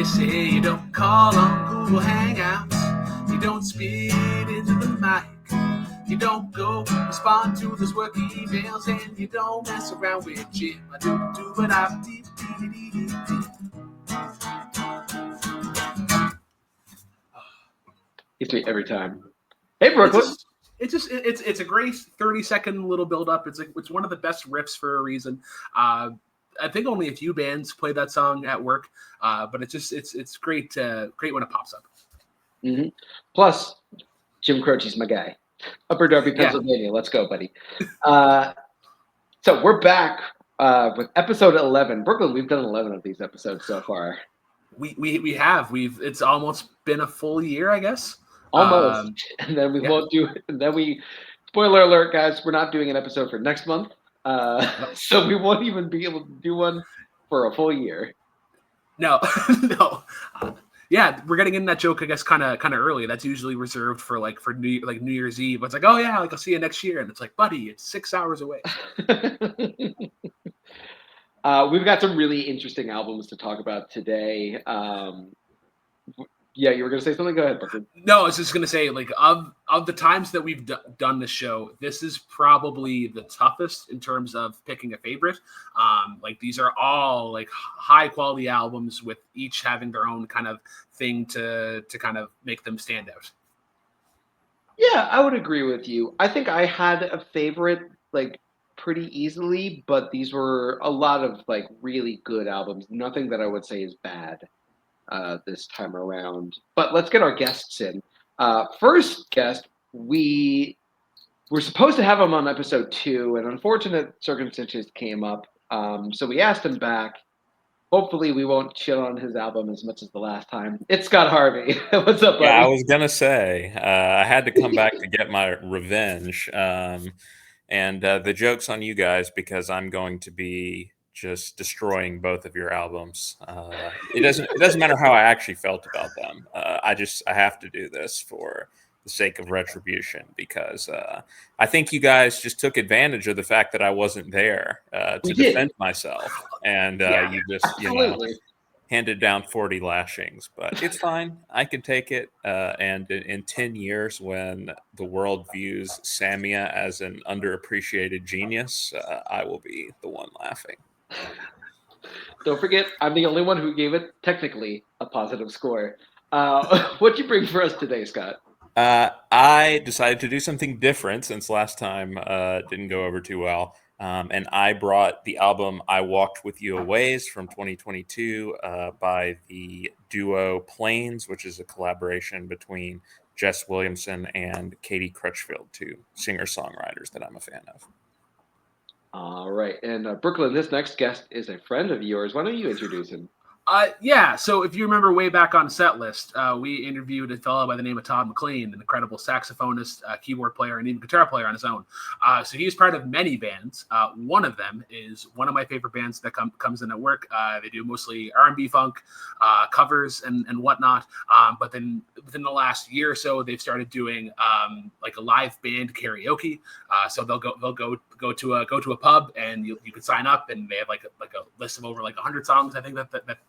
say you don't call on Google Hangouts. You don't spit into the mic. You don't go respond to those work emails, and you don't mess around with Jim. I do, but I'm deep. Gets me every time. Hey, Brooklyn. It's a great 30-second little build up. It's one of the best riffs for a reason. I think only a few bands play that song at work, but it's great when it pops up. Mm-hmm. Plus, Jim Croce's my guy. Upper Darby, Pennsylvania. Yeah. Let's go, buddy. So we're back with episode 11. Brooklyn, we've done 11 of these episodes so far. We have. It's almost been a full year, I guess. Almost. And then we won't do it. And then spoiler alert, guys, we're not doing an episode for next month. So we won't even be able to do one for a full year. No. Yeah, we're getting in that joke, I guess, kind of early. That's usually reserved for New Year's Eve. It's like, oh yeah, I'll see you next year, and it's like, buddy, it's 6 hours away. We've got some really interesting albums to talk about today. Yeah, you were going to say something? Go ahead, Brooklyn. No, I was just going to say, of the times that we've done this show, this is probably the toughest in terms of picking a favorite. These are all high quality albums with each having their own kind of thing to kind of make them stand out. Yeah, I would agree with you. I think I had a favorite pretty easily, but these were a lot of really good albums. Nothing that I would say is bad this time around. But let's get our guests in. First guest, we were supposed to have him on episode 2, and unfortunate circumstances came up. So we asked him back. Hopefully we won't shit on his album as much as the last time. It's Scott Harvey. What's up, buddy? Yeah, I was going to say, I had to come back to get my revenge. And the joke's on you guys because I'm going to be just destroying both of your albums. It doesn't matter how I actually felt about them. I have to do this for the sake of retribution because I think you guys just took advantage of the fact that I wasn't there to defend myself, and you just handed down 40 lashings. But it's fine. I can take it. And in 10 years, when the world views Samia as an underappreciated genius, I will be the one laughing. Don't forget, I'm the only one who gave it technically a positive score. What'd you bring for us today, Scott? I decided to do something different since last time didn't go over too well. And I brought the album I Walked With You a Ways from 2022 by the duo Plains, which is a collaboration between Jess Williamson and Katie Crutchfield, two singer-songwriters that I'm a fan of. All right. And Brooklyn, this next guest is a friend of yours. Why don't you introduce him? Yeah, so if you remember way back on Setlist, we interviewed a fellow by the name of Todd McLean, an incredible saxophonist, keyboard player, and even guitar player on his own. So he's part of many bands. One of them is one of my favorite bands that comes in at work. They do mostly R&B funk, covers and whatnot. But then within the last year or so, they've started doing a live band karaoke. So they'll go to a pub and you can sign up, and they have like a list of over 100 songs, I think that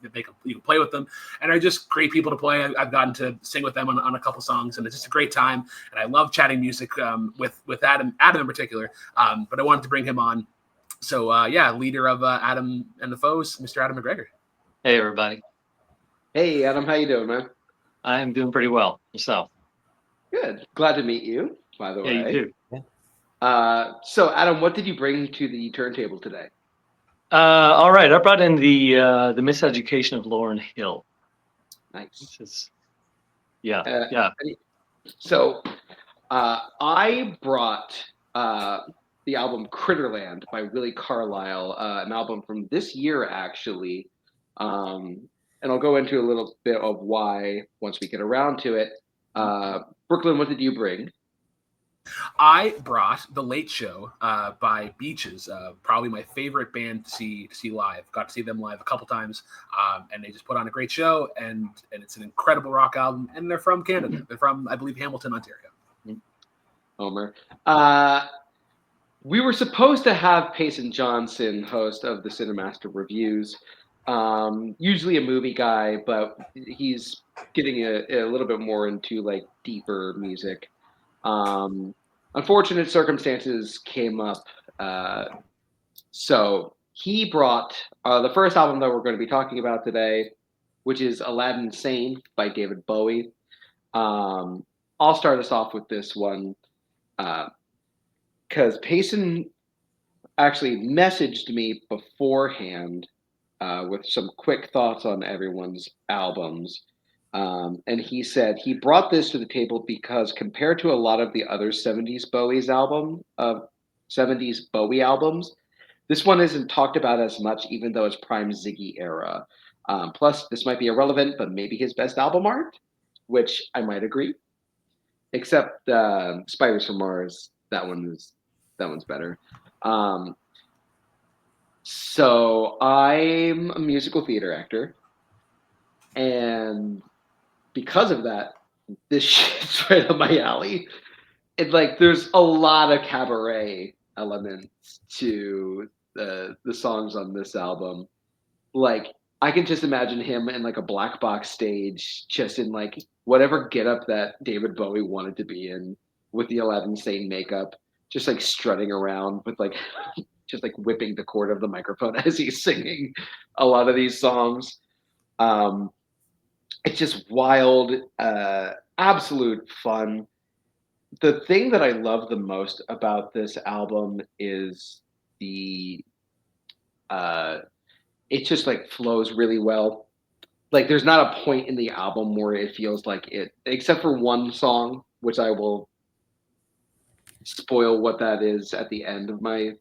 you can play with them, and are just great people to play. I've gotten to sing with them on a couple songs, and it's just a great time. And I love chatting music with Adam in particular. But I wanted to bring him on. So leader of Adam and the Foes, Mr. Adam McGregor. Hey everybody. Hey Adam, how you doing, man? I'm doing pretty well. Yourself? Good. Glad to meet you. By the way. Yeah, you too. So Adam, what did you bring to the turntable today? All right, I brought in the Miseducation of Lauryn Hill. Nice. Yeah. So I brought the album Critterland by Willi Carlisle, an album from this year actually, and I'll go into a little bit of why once we get around to it. Brooklyn, what did you bring? I brought The Late Show by Beaches, probably my favorite band to see live. Got to see them live a couple times, and they just put on a great show, and it's an incredible rock album, and they're from Canada. They're from, I believe, Hamilton, Ontario. Homer. We were supposed to have Payson Johnson, host of the Cinemaster Reviews, Usually a movie guy, but he's getting a little bit more into like deeper music. Unfortunate circumstances came up, so he brought the first album that we're going to be talking about today, which is Aladdin Sane by David Bowie. I'll start us off with this one because Payson actually messaged me beforehand with some quick thoughts on everyone's albums. And he said he brought this to the table because compared to a lot of the other 70s 70s Bowie albums, this one isn't talked about as much, even though it's prime Ziggy era. Plus, this might be irrelevant, but maybe his best album art, which I might agree. Except Spiders from Mars, that one's better. So I'm a musical theater actor, and because of that, this shit's right up my alley. It like there's a lot of cabaret elements to the songs on this album. Like I can just imagine him in like a black box stage, just in like whatever getup that David Bowie wanted to be in, with the Aladdin Sane makeup, just like strutting around with like just like whipping the cord of the microphone as he's singing a lot of these songs. It's just wild, absolute fun. The thing that I love the most about this album is the it just like flows really well. Like there's not a point in the album where it feels like it, except for one song, which I will spoil what that is at the end of my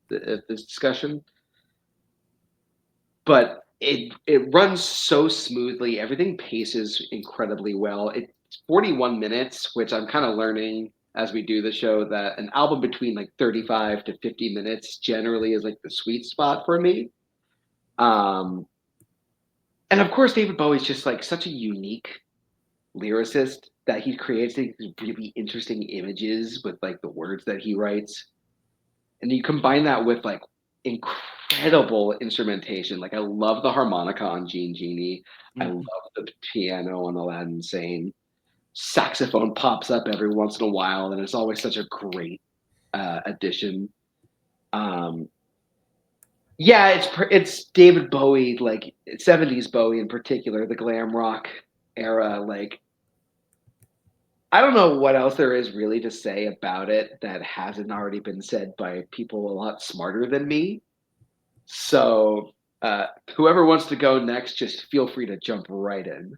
this discussion. But it runs so smoothly. Everything paces incredibly well. It's 41 minutes, which I'm kind of learning as we do the show that an album between like 35 to 50 minutes generally is like the sweet spot for me. And of course, David Bowie's just like such a unique lyricist that he creates these really interesting images with like the words that he writes. And you combine that with like incredible instrumentation. Like I love the harmonica on Gene Genie. I love the piano on Aladdin Sane. Saxophone pops up every once in a while, and it's always such a great addition. Yeah, it's David Bowie, like 70s Bowie in particular, the glam rock era. Like I don't know what else there is really to say about it that hasn't already been said by people a lot smarter than me. So whoever wants to go next, just feel free to jump right in.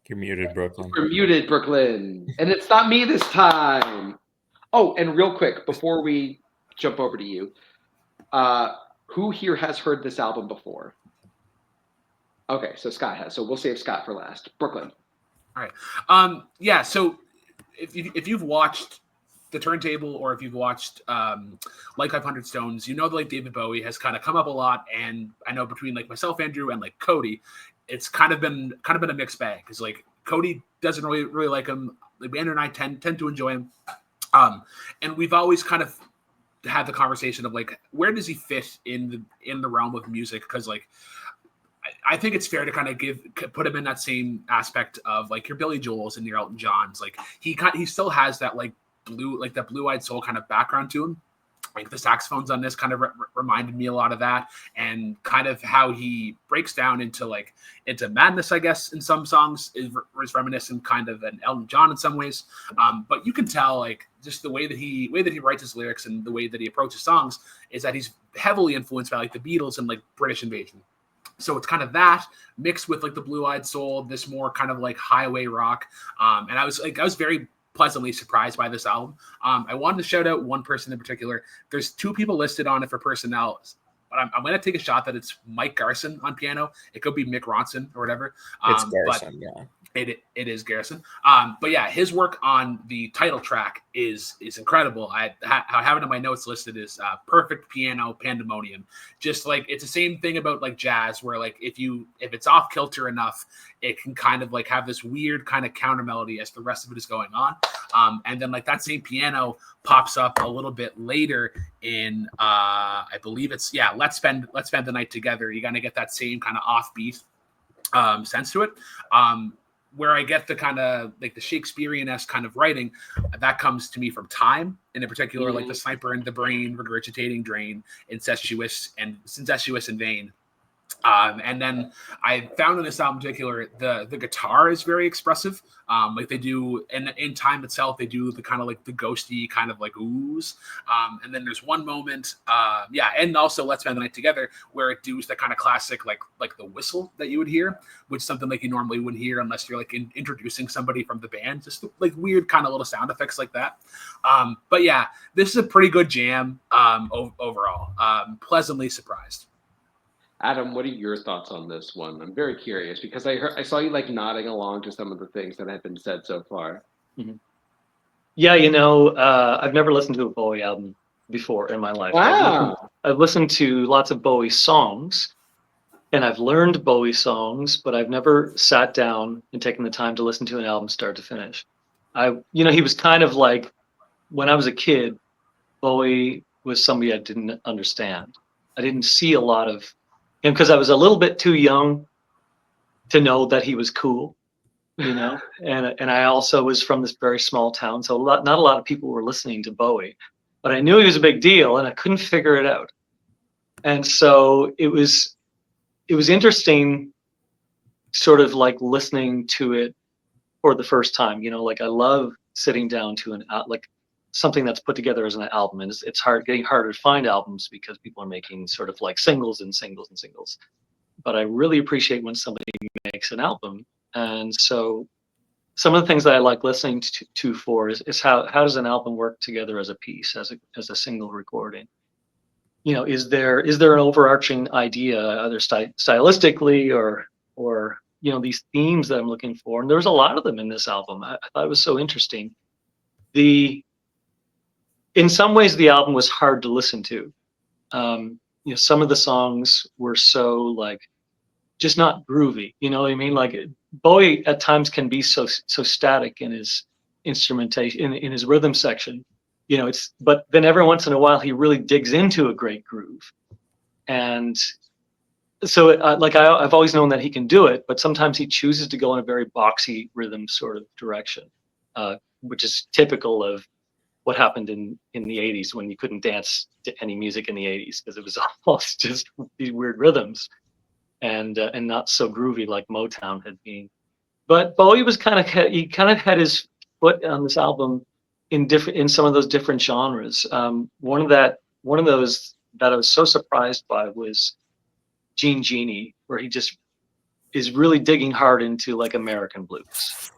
You're muted, Brooklyn. You're muted, Brooklyn. And it's not me this time. Oh, and real quick, before we jump over to you, who here has heard this album before? Okay, so Scott has. So we'll save Scott for last. Brooklyn. All right. Yeah, so if you've watched the Turntable or if you've watched like 500 Stones, you know that like David Bowie has kind of come up a lot, and I know between like myself, Andrew, and like Cody, it's kind of been a mixed bag because like Cody doesn't really like him. Like Andrew and I tend to enjoy him, and we've always kind of had the conversation of like where does he fit in the realm of music, because like I think it's fair to kind of put him in that same aspect of like your Billy Joels and your Elton Johns. Like he still has that like that blue-eyed soul kind of background to him. Like the saxophones on this kind of reminded me a lot of that, and kind of how he breaks down into madness, I guess, in some songs is reminiscent kind of an Elton John in some ways. But you can tell like just the way that he writes his lyrics and the way that he approaches songs is that he's heavily influenced by like the Beatles and like British Invasion. So it's kind of that mixed with like the blue-eyed soul, this more kind of like highway rock. And I was very pleasantly surprised by this album. I wanted to shout out one person in particular. There's two people listed on it for personnel, but I'm going to take a shot that it's Mike Garson on piano. It could be Mick Ronson or whatever. It's Garson, yeah. It is Garrison. But yeah, his work on the title track is incredible. I have it in my notes listed as perfect piano pandemonium. Just like it's the same thing about like jazz, where like if it's off kilter enough, it can kind of like have this weird kind of counter melody as the rest of it is going on. And then like that same piano pops up a little bit later in I believe it's Let's Spend the Night Together. You're gonna get that same kind of offbeat sense to it. Where I get the kind of like the Shakespearean-esque kind of writing, that comes to me from Time, and in particular, like the sniper in the brain, regurgitating drain, incestuous and in vain. And then I found in this album in particular, the guitar is very expressive. Like they do in Time itself, they do the kind of like the ghosty kind of like oohs. And then there's one moment, and also Let's Spend the Night Together, where it does the kind of classic like the whistle that you would hear, which is something like you normally wouldn't hear unless you're like introducing somebody from the band. Just like weird kind of little sound effects like that. But yeah, this is a pretty good jam overall. Pleasantly surprised. Adam, what are your thoughts on this one? I'm very curious because I saw you like nodding along to some of the things that have been said so far. Mm-hmm. Yeah, I've never listened to a Bowie album before in my life. Wow. I've listened to lots of Bowie songs, and I've learned Bowie songs, but I've never sat down and taken the time to listen to an album start to finish. He was kind of like, when I was a kid, Bowie was somebody I didn't understand. I didn't see a lot of him because I was a little bit too young to know that he was cool, and I also was from this very small town, so not a lot of people were listening to Bowie, but I knew he was a big deal, and I couldn't figure it out. And so it was interesting, sort of like listening to it for the first time. Like I love sitting down to like something that's put together as an album, and it's getting harder to find albums because people are making sort of like singles and singles and singles. But I really appreciate when somebody makes an album. And so some of the things that I like listening to for is how does an album work together as a piece, as a single recording? Is there an overarching idea, either stylistically or these themes that I'm looking for? And there's a lot of them in this album. I thought it was so interesting. In some ways, the album was hard to listen to. Some of the songs were so like just not groovy. You know what I mean? Like Bowie at times can be so static in his instrumentation, in his rhythm section. But then every once in a while he really digs into a great groove, and so I've always known that he can do it. But sometimes he chooses to go in a very boxy rhythm sort of direction, which is typical of what happened in the 80s when you couldn't dance to any music in the 80s because it was almost just these weird rhythms and not so groovy like Motown had been. But Bowie was kind of had his foot on this album in some of those different genres. One of those that I was so surprised by was Gene Genie, where he just is really digging hard into like American blues.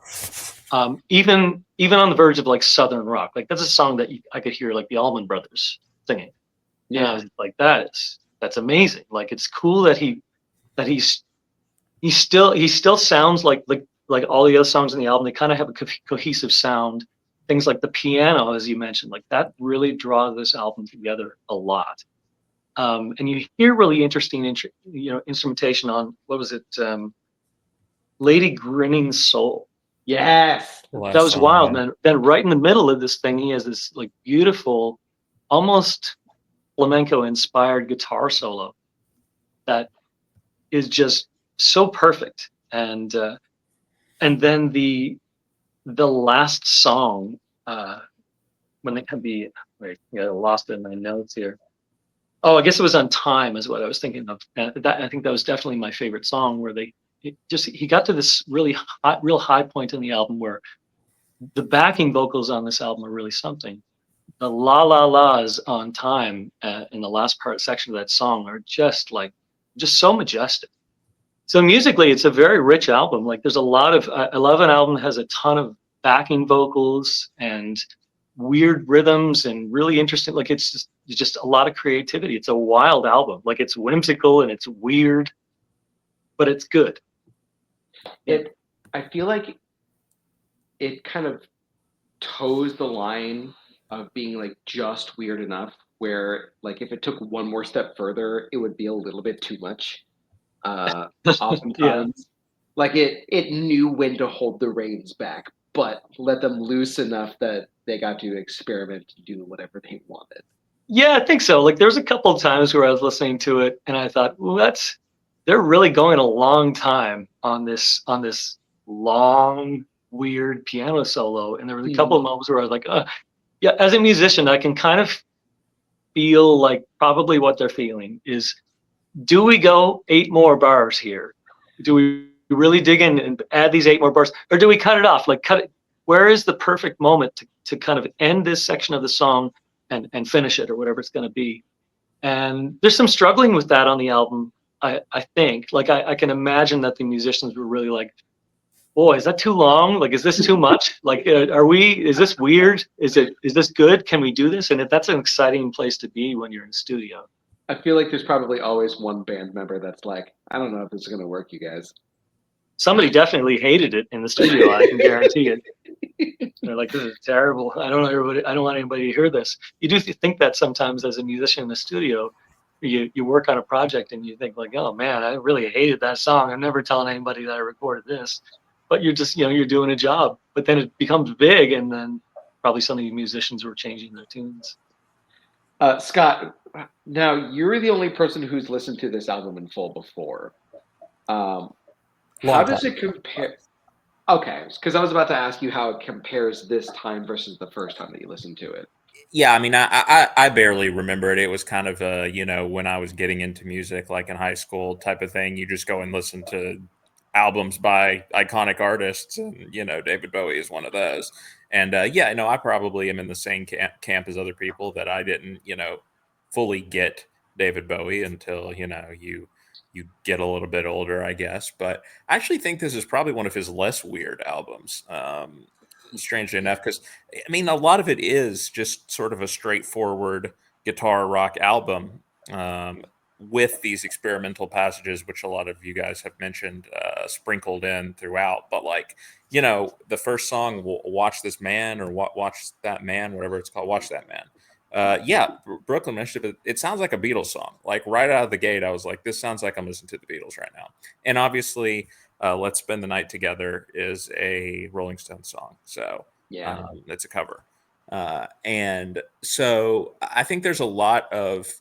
Even on the verge of like Southern rock, like that's a song that I could hear like the Allman Brothers singing. Yeah, like that's amazing. Like it's cool that he still sounds like all the other songs in the album. They kind of have a cohesive sound. Things like the piano, as you mentioned, like that really draw this album together a lot. And you hear really interesting, instrumentation on what was it, Lady Grinning Soul. Yes, that was wild. And then right in the middle of this thing, he has this like beautiful, almost flamenco-inspired guitar solo that is just so perfect. And then the last song, when they can be, wait, I lost it in my notes here. Oh, I guess it was On Time is what I was thinking of. I think that was definitely my favorite song, where he got to this real high point in the album where the backing vocals on this album are really something. The la la la's On Time in the last section of that song are just so majestic. So musically, it's a very rich album. Like there's a lot of, I love an album that has a ton of backing vocals and weird rhythms and really interesting. Like it's just a lot of creativity. It's a wild album. Like it's whimsical and it's weird, but it's good. I I feel like it kind of toes the line of being like just weird enough where like if it took one more step further, it would be a little bit too much. Uh, Yeah. Oftentimes, like it knew when to hold the reins back, but let them loose enough that they got to experiment to do whatever they wanted. Yeah, I think so. Like there was a couple of times where I was listening to it and I thought, well, they're really going a long time on this long, weird piano solo. And there was a couple of moments where I was like, yeah, as a musician, I can kind of feel like probably what they're feeling is, do we go 8 more bars here? Do we really dig in and add these 8 more bars? Or do we cut it off? Like cut it. Where is the perfect moment to kind of end this section of the song and finish it or whatever it's going to be? And there's some struggling with that on the album. I think like I can imagine that the musicians were really like, boy, is that too long? Like, is this too much? Like, is this weird? Is this good? Can we do this? And that's an exciting place to be when you're in the studio. I feel like there's probably always one band member that's like, I don't know if this is gonna work, you guys. Somebody definitely hated it in the studio. I can guarantee it. They're like, this is terrible. I don't want anybody to hear this. You do think that sometimes as a musician in the studio, you work on a project and you think like, oh man, I really hated that song. I'm never telling anybody that I recorded this. But you're just, you're doing a job. But then it becomes big, and then probably some of you musicians were changing their tunes. Scott, now you're the only person who's listened to this album in full before. How does it compare? Okay, because I was about to ask you how it compares this time versus the first time that you listened to it. Yeah, I mean, I barely remember it. It was kind of a, when I was getting into music, like in high school type of thing. You just go and listen to albums by iconic artists, and David Bowie is one of those. And I probably am in the same camp as other people, that I didn't fully get David Bowie until you get a little bit older, I guess. But I actually think this is probably one of his less weird albums, strangely enough, because I mean, a lot of it is just sort of a straightforward guitar rock album, with these experimental passages, which a lot of you guys have mentioned, sprinkled in throughout. But like, the first song, Watch This Man, or Watch That Man, whatever it's called, Watch That Man. Brooklyn Initiative, it sounds like a Beatles song. Like right out of the gate, I was like, this sounds like I'm listening to the Beatles right now. And obviously, Let's Spend the Night Together is a Rolling Stones song. So Yeah. it's a cover. And so I think there's a lot that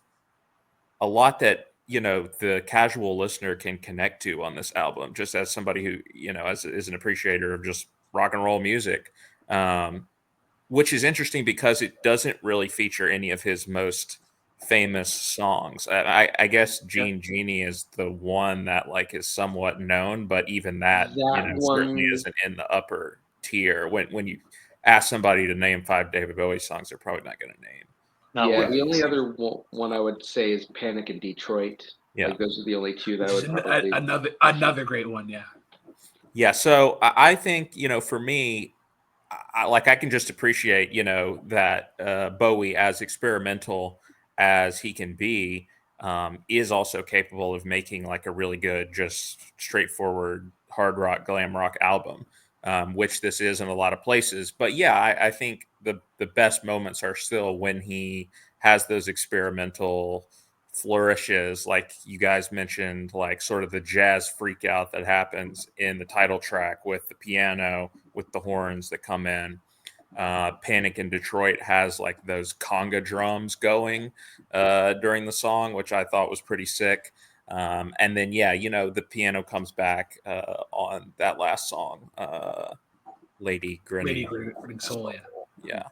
the casual listener can connect to on this album, just as somebody who is an appreciator of just rock and roll music, which is interesting because it doesn't really feature any of his most famous songs. I guess Genie is the one that like is somewhat known, but even that certainly isn't in the upper tier. When you ask somebody to name 5 David Bowie songs, they're probably not going to name. The only other one I would say is Panic in Detroit. Yeah, like those are the only two that I would probably... another great one. Yeah. So I think for me, I can just appreciate that Bowie, as experimental as he can be, is also capable of making like a really good, just straightforward hard rock, glam rock album, which this is in a lot of places. But yeah, I think the best moments are still when he has those experimental flourishes, like you guys mentioned, like sort of the jazz freak out that happens in the title track with the piano, with the horns that come in. Panic in Detroit has like those conga drums going during the song, which I thought was pretty sick. And then, the piano comes back on that last song, Lady Grinning Soul. Yeah.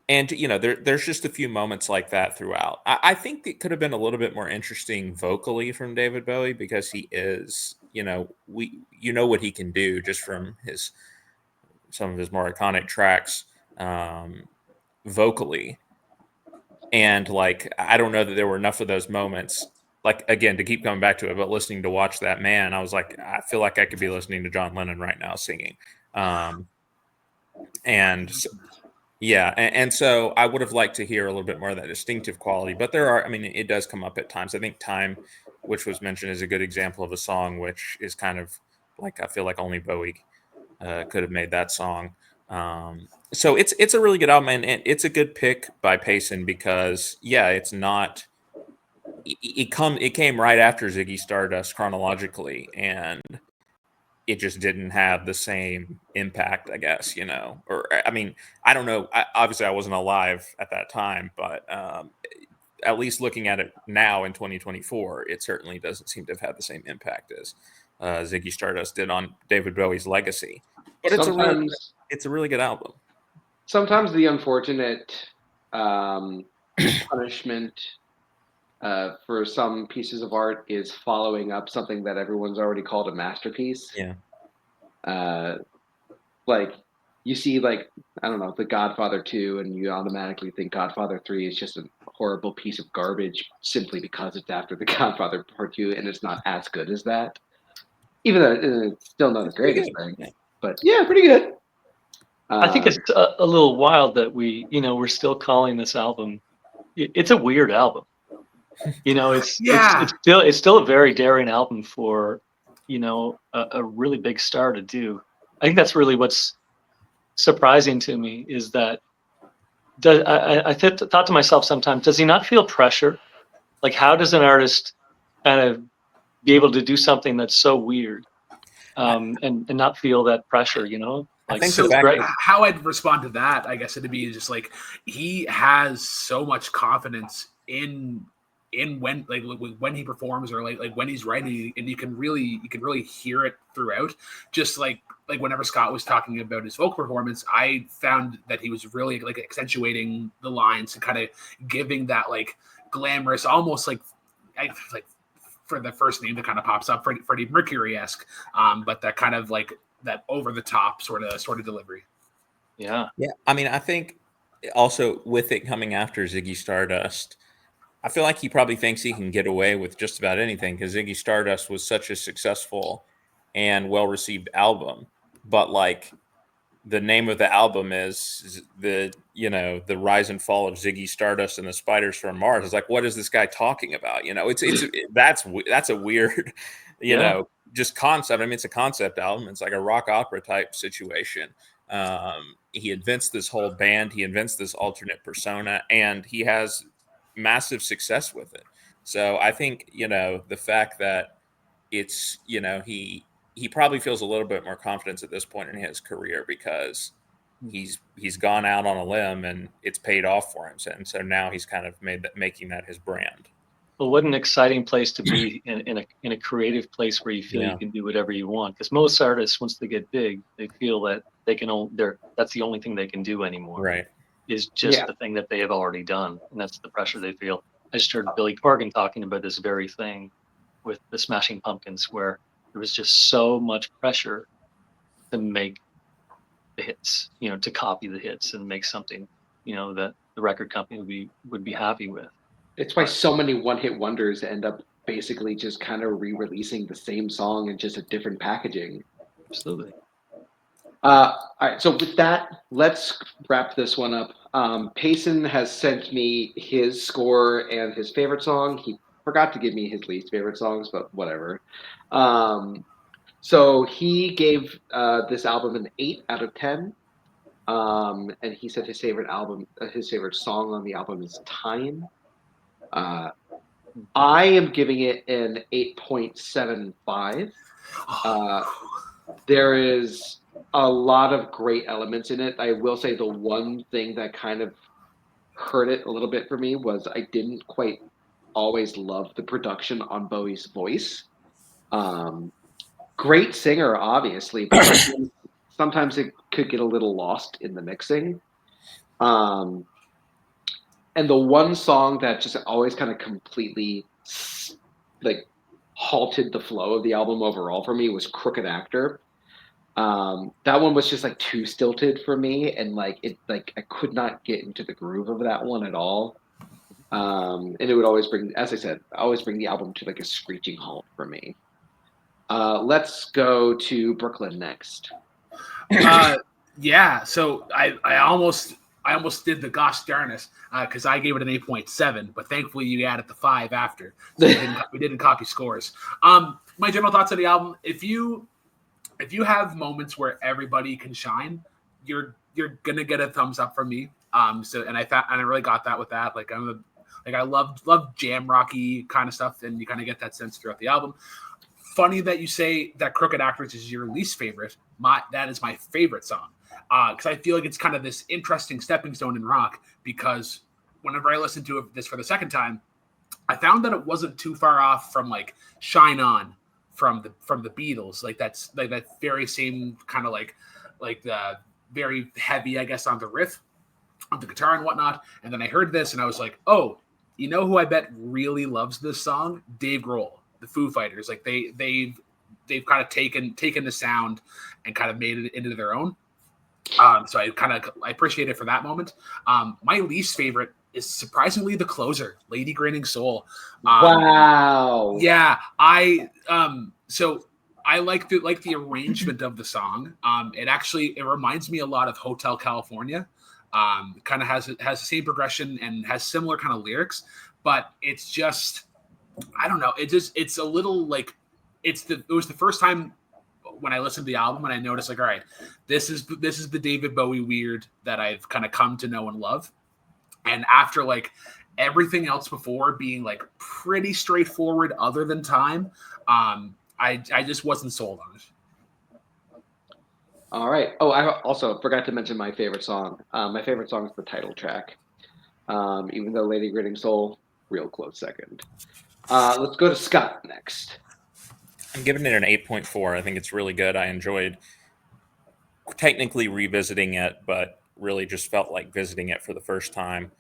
And there's just a few moments like that throughout. I think it could have been a little bit more interesting vocally from David Bowie, because he is, what he can do just from some of his more iconic tracks, vocally. And like, I don't know that there were enough of those moments. Like, again, to keep coming back to it, but listening to Watch That Man, I was like, I feel like I could be listening to John Lennon right now singing. And so I would have liked to hear a little bit more of that distinctive quality. But it does come up at times. I think Time, which was mentioned, is a good example of a song which is kind of Like I feel like only Bowie could have made that song. So it's a really good album, and it's a good pick by Payson because it's not. It came right after Ziggy Stardust chronologically, and it just didn't have the same impact, I guess, or I mean, I don't know. Obviously, I wasn't alive at that time, but at least looking at it now in 2024, it certainly doesn't seem to have had the same impact as Ziggy Stardust did on David Bowie's legacy. But it's a really good album. Sometimes the unfortunate punishment for some pieces of art is following up something that everyone's already called a masterpiece. Yeah. Like you see, like, I don't know, The Godfather 2, and you automatically think Godfather 3 is just a horrible piece of garbage simply because it's after The Godfather Part 2, and it's not as good as that. Even though it's still not the greatest thing. Yeah. But yeah, pretty good. I think it's a little wild that we're still calling this album. It's a weird album. It's still a very daring album for, a really big star to do. I think that's really what's surprising to me is that I thought to myself sometimes, does he not feel pressure? Like, how does an artist kind of be able to do something that's so weird and not feel that pressure, I think so the fact how I'd respond to that, I guess it'd be just like he has so much confidence in when when he performs or like when he's writing, and you can really hear it throughout. Just like whenever Scott was talking about his vocal performance, I found that he was really like accentuating the lines and kind of giving that like glamorous, almost like for the first name that kind of pops up, Freddie Mercury-esque, but that kind of like that over the top sort of delivery. Yeah. I mean, I think also with it coming after Ziggy Stardust, I feel like he probably thinks he can get away with just about anything because Ziggy Stardust was such a successful and well-received album. But like the name of the album is the rise and fall of Ziggy Stardust and the Spiders from Mars. It's like, what is this guy talking about? That's a weird, just concept. I mean, it's a concept album. It's like a rock opera type situation. He invents this whole band. He invents this alternate persona, and he has massive success with it. So I think, the fact that it's, he probably feels a little bit more confidence at this point in his career because he's gone out on a limb and it's paid off for him. And so now he's kind of making that his brand. Well, what an exciting place to be in a creative place where you feel you can do whatever you want. Because most artists, once they get big, they feel that that's the only thing they can do anymore. Right. Is just the thing that they have already done, and that's the pressure they feel. I just heard Billy Corgan talking about this very thing with the Smashing Pumpkins, where there was just so much pressure to make the hits, to copy the hits and make something, that the record company would be happy with. It's why so many one-hit wonders end up basically just kind of re-releasing the same song in just a different packaging. Absolutely. All right, so with that, let's wrap this one up. Payson has sent me his score and his favorite song. He forgot to give me his least favorite songs, but whatever. So he gave this album an 8 out of 10. And he said his favorite song on the album is Time. I am giving it an 8.75. There is a lot of great elements in it. I will say the one thing that kind of hurt it a little bit for me was I didn't quite always love the production on Bowie's voice. Great singer, obviously, but sometimes it could get a little lost in the mixing. And the one song that just always kind of completely halted the flow of the album overall for me was Crooked Actor. That one was just too stilted for me, and I could not get into the groove of that one at all. And it would always bring, as I said, the album to a screeching halt for me. Let's go to Brooklyn next. So I almost did the gosh darnest because I gave it an 8.7, but thankfully you added the 5 after. So we didn't copy scores. My general thoughts on the album: if you if you have moments where everybody can shine, you're gonna get a thumbs up from me. And I really got that with that. Like I love jam rocky kind of stuff, and you kind of get that sense throughout the album. Funny that you say that Crooked Actors is your least favorite. That is my favorite song, because I feel like it's kind of this interesting stepping stone in rock. Because whenever I listened to this for the second time, I found that it wasn't too far off from like Shine On from the Beatles. Like that's like that very same kind of like the very heavy, I guess, on the riff, on the guitar and whatnot. And then I heard this and I was like, oh, you know who I bet really loves this song? Dave Grohl, the Foo Fighters. Like they've kind of taken the sound and kind of made it into their own. So I appreciate it for that moment. My least favorite is surprisingly the closer, Lady Grinning Soul. Wow. Yeah, so I like the arrangement of the song. It reminds me a lot of Hotel California. Kind of has the same progression and has similar kind of lyrics, but it's just, I don't know. It's a little like it was the first time when I listened to the album and I noticed like, all right, this is the David Bowie weird that I've kind of come to know and love. And after like everything else before being like pretty straightforward other than Time, I just wasn't sold on it. All right. Oh, I also forgot to mention my favorite song. My favorite song is the title track. Even though Lady Grinning Soul, real close second. Let's go to Scott next. I'm giving it an 8.4. I think it's really good. I enjoyed technically revisiting it, but really just felt like visiting it for the first time.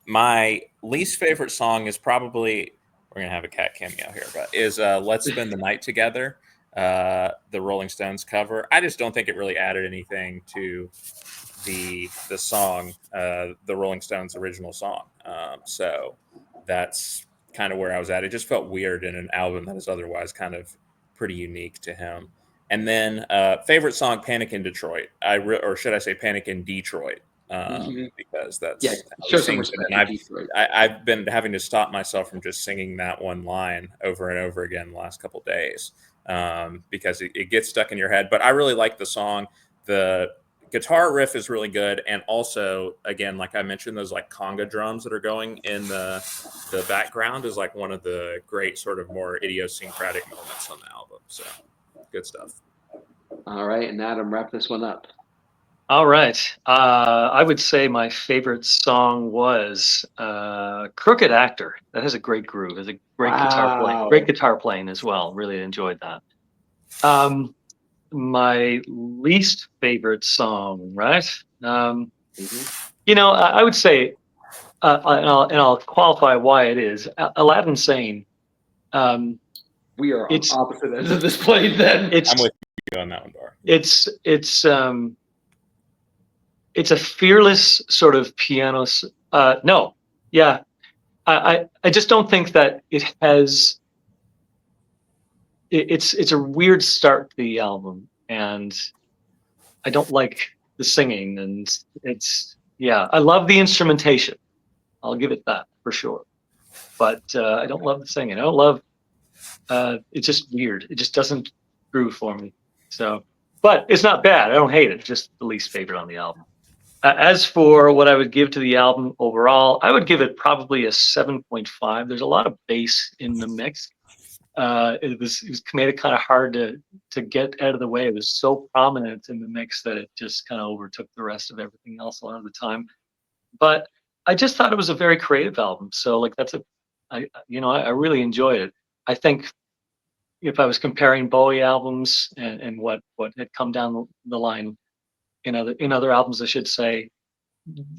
My least favorite song is probably, we're going to have a cat cameo here, but is Let's Spend the Night Together, the Rolling Stones cover. I just don't think it really added anything to the song, the Rolling Stones original song. So that's kind of where I was at. It just felt weird in an album that is otherwise kind of pretty unique to him. And then favorite song, Panic in Detroit. Or should I say Panic in Detroit? Because that's how he sings it. And I've been having to stop myself from just singing that one line over and over again the last couple of days because it gets stuck in your head. But I really like the song. The guitar riff is really good, and also, again, like I mentioned, those like conga drums that are going in the background is like one of the great sort of more idiosyncratic moments on the album. So good stuff. All right, and Adam, wrap this one up. All right. I would say my favorite song was Crooked Actor. That has a great groove. Has a great guitar playing as well. Really enjoyed that. My least favorite song, right? You know, I would say, and I'll qualify why it is. Aladdin Sane. We are on opposite ends of this plate. Then I'm with you on that one, Dar. It's a fearless sort of piano. No, yeah, I just don't think that it has. It's a weird start to the album, and I don't like the singing, and I love the instrumentation. I'll give it that for sure, but I don't love the singing. I don't love. It's just weird. It just doesn't groove for me. So, but it's not bad. I don't hate it. It's just the least favorite on the album. As for what I would give to the album overall, I would give it probably a 7.5. There's a lot of bass in the mix. It made it kind of hard to get out of the way. It was so prominent in the mix that it just kind of overtook the rest of everything else a lot of the time. But I just thought it was a very creative album. So like I really enjoyed it. I think if I was comparing Bowie albums and what had come down the line in other albums, I should say,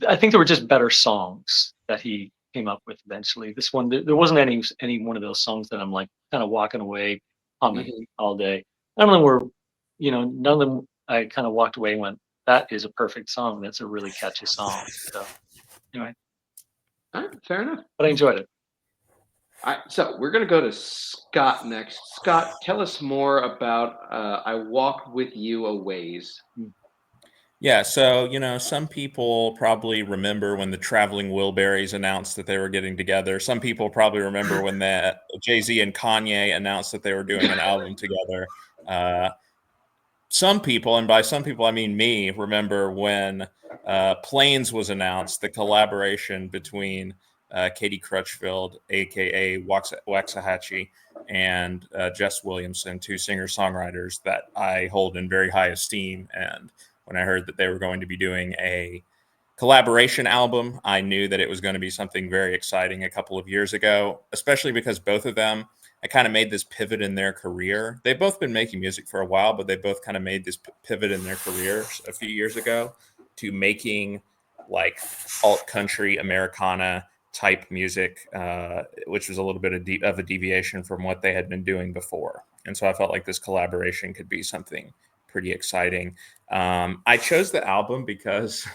I think there were just better songs that he came up with eventually. This one, there wasn't any one of those songs that I'm like kind of walking away humming all day. None of them were, none of them I kind of walked away and went, that is a perfect song. That's a really catchy song. So anyway. All right, fair enough. But I enjoyed it. All right, so we're going to go to Scott next. Scott, tell us more about I Walk With You a Ways. Yeah, so, some people probably remember when the Traveling Wilburys announced that they were getting together. Some people probably remember when Jay-Z and Kanye announced that they were doing an album together. some people, and by some people I mean me, remember when Planes was announced, the collaboration between Katie Crutchfield, aka Waxahachie, and Jess Williamson, two singer-songwriters that I hold in very high esteem. And when I heard that they were going to be doing a collaboration album, I knew that it was going to be something very exciting a couple of years ago, especially because both of them, I kind of made this pivot in their career. They've both been making music for a while, but they both kind of made this pivot in their careers a few years ago to making like alt country Americana type music, which was a little bit of a deviation from what they had been doing before. And so I felt like this collaboration could be something pretty exciting. I chose the album because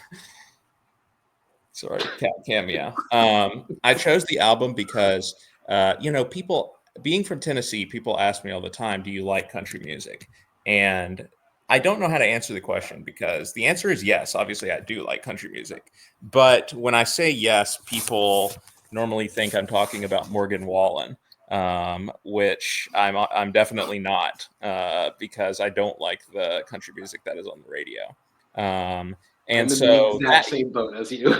sorry, cat meow. I chose the album because, people being from Tennessee, people ask me all the time, do you like country music? And I don't know how to answer the question because the answer is yes. Obviously, I do like country music. But when I say yes, people normally think I'm talking about Morgan Wallen, which I'm definitely not, because I don't like the country music that is on the radio. I'm And in so the exact same boat as you.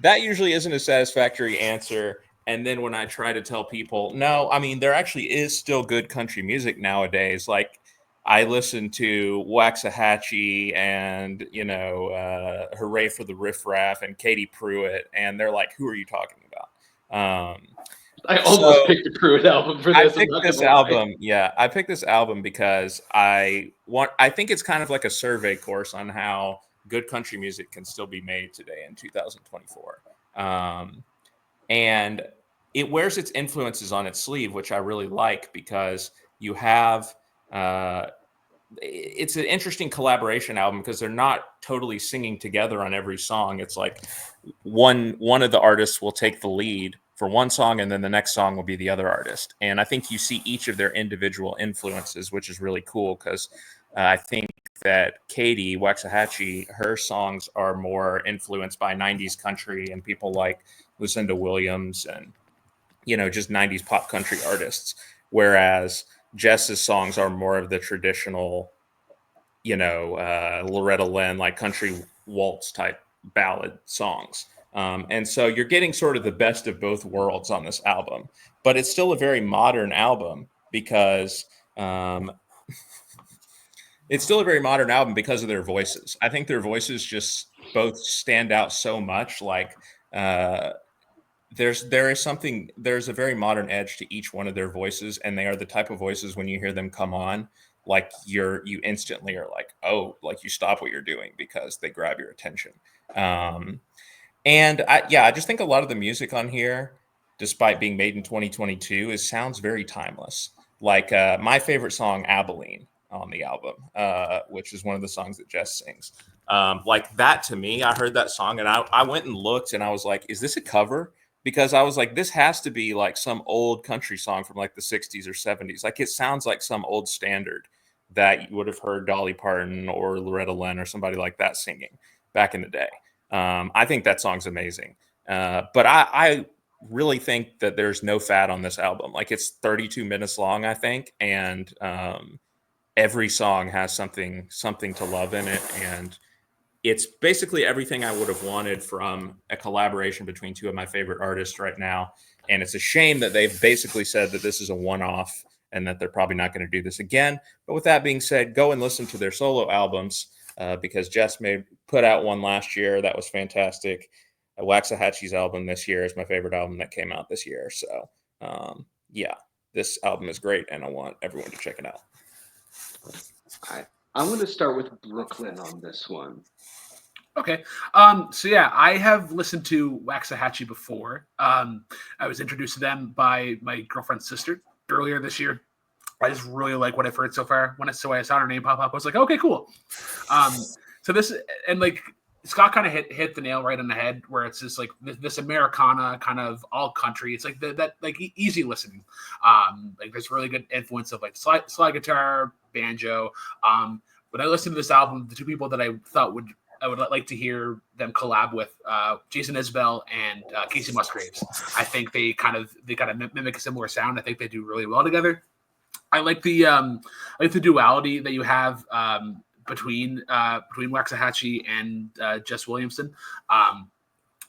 that usually isn't a satisfactory answer. And then when I try to tell people, no, I mean, there actually is still good country music nowadays. Like I listen to Waxahachie and, Hooray for the Riff Raff and Katie Pruitt. And they're like, who are you talking about? I almost picked a Pruitt album for this. I picked this album. Yeah, I picked this album because I think it's kind of like a survey course on how good country music can still be made today in 2024. And it wears its influences on its sleeve, which I really like because you have it's an interesting collaboration album because they're not totally singing together on every song. It's like one of the artists will take the lead for one song and then the next song will be the other artist. And I think you see each of their individual influences, which is really cool because I think that Katie Waxahachie, her songs are more influenced by 90s country and people like Lucinda Williams and, just 90s pop country artists. Whereas Jess's songs are more of the traditional, Loretta Lynn, like country waltz type ballad songs. And so you're getting sort of the best of both worlds on this album, but it's still a very modern album because it's still a very modern album because of their voices. I think their voices just both stand out so much. Like there's a very modern edge to each one of their voices, and they are the type of voices when you hear them come on, like you instantly are like, oh, like you stop what you're doing because they grab your attention. And I just think a lot of the music on here, despite being made in 2022, sounds very timeless. Like my favorite song, Abilene, on the album, which is one of the songs that Jess sings. Like that to me, I heard that song and I went and looked and I was like, is this a cover? Because I was like, this has to be like some old country song from like the 60s or 70s. Like it sounds like some old standard that you would have heard Dolly Parton or Loretta Lynn or somebody like that singing back in the day. I think that song's amazing. But I really think that there's no fat on this album. Like it's 32 minutes long, I think. And every song has something to love in it. And it's basically everything I would have wanted from a collaboration between two of my favorite artists right now. And it's a shame that they've basically said that this is a one-off and that they're probably not going to do this again. But with that being said, go and listen to their solo albums because Jess put out one last year. That was fantastic. Waxahachie's album this year is my favorite album that came out this year. So, this album is great, and I want everyone to check it out. I'm going to start with Brooklyn on this one. Okay. I have listened to Waxahachie before. I was introduced to them by my girlfriend's sister earlier this year. I just really like what I've heard so far. When I saw her name pop up, I was like, okay, cool. So this, and like Scott kind of hit the nail right on the head, where it's just like this Americana kind of all country. It's like that like easy listening. Like there's really good influence of like slide guitar, banjo. When I listened to this album, the two people that I thought I would like to hear them collab with Jason Isbell and Casey Musgraves. I think they kind of mimic a similar sound. I think they do really well together. I like the duality that you have between Waxahachie and Jess Williamson.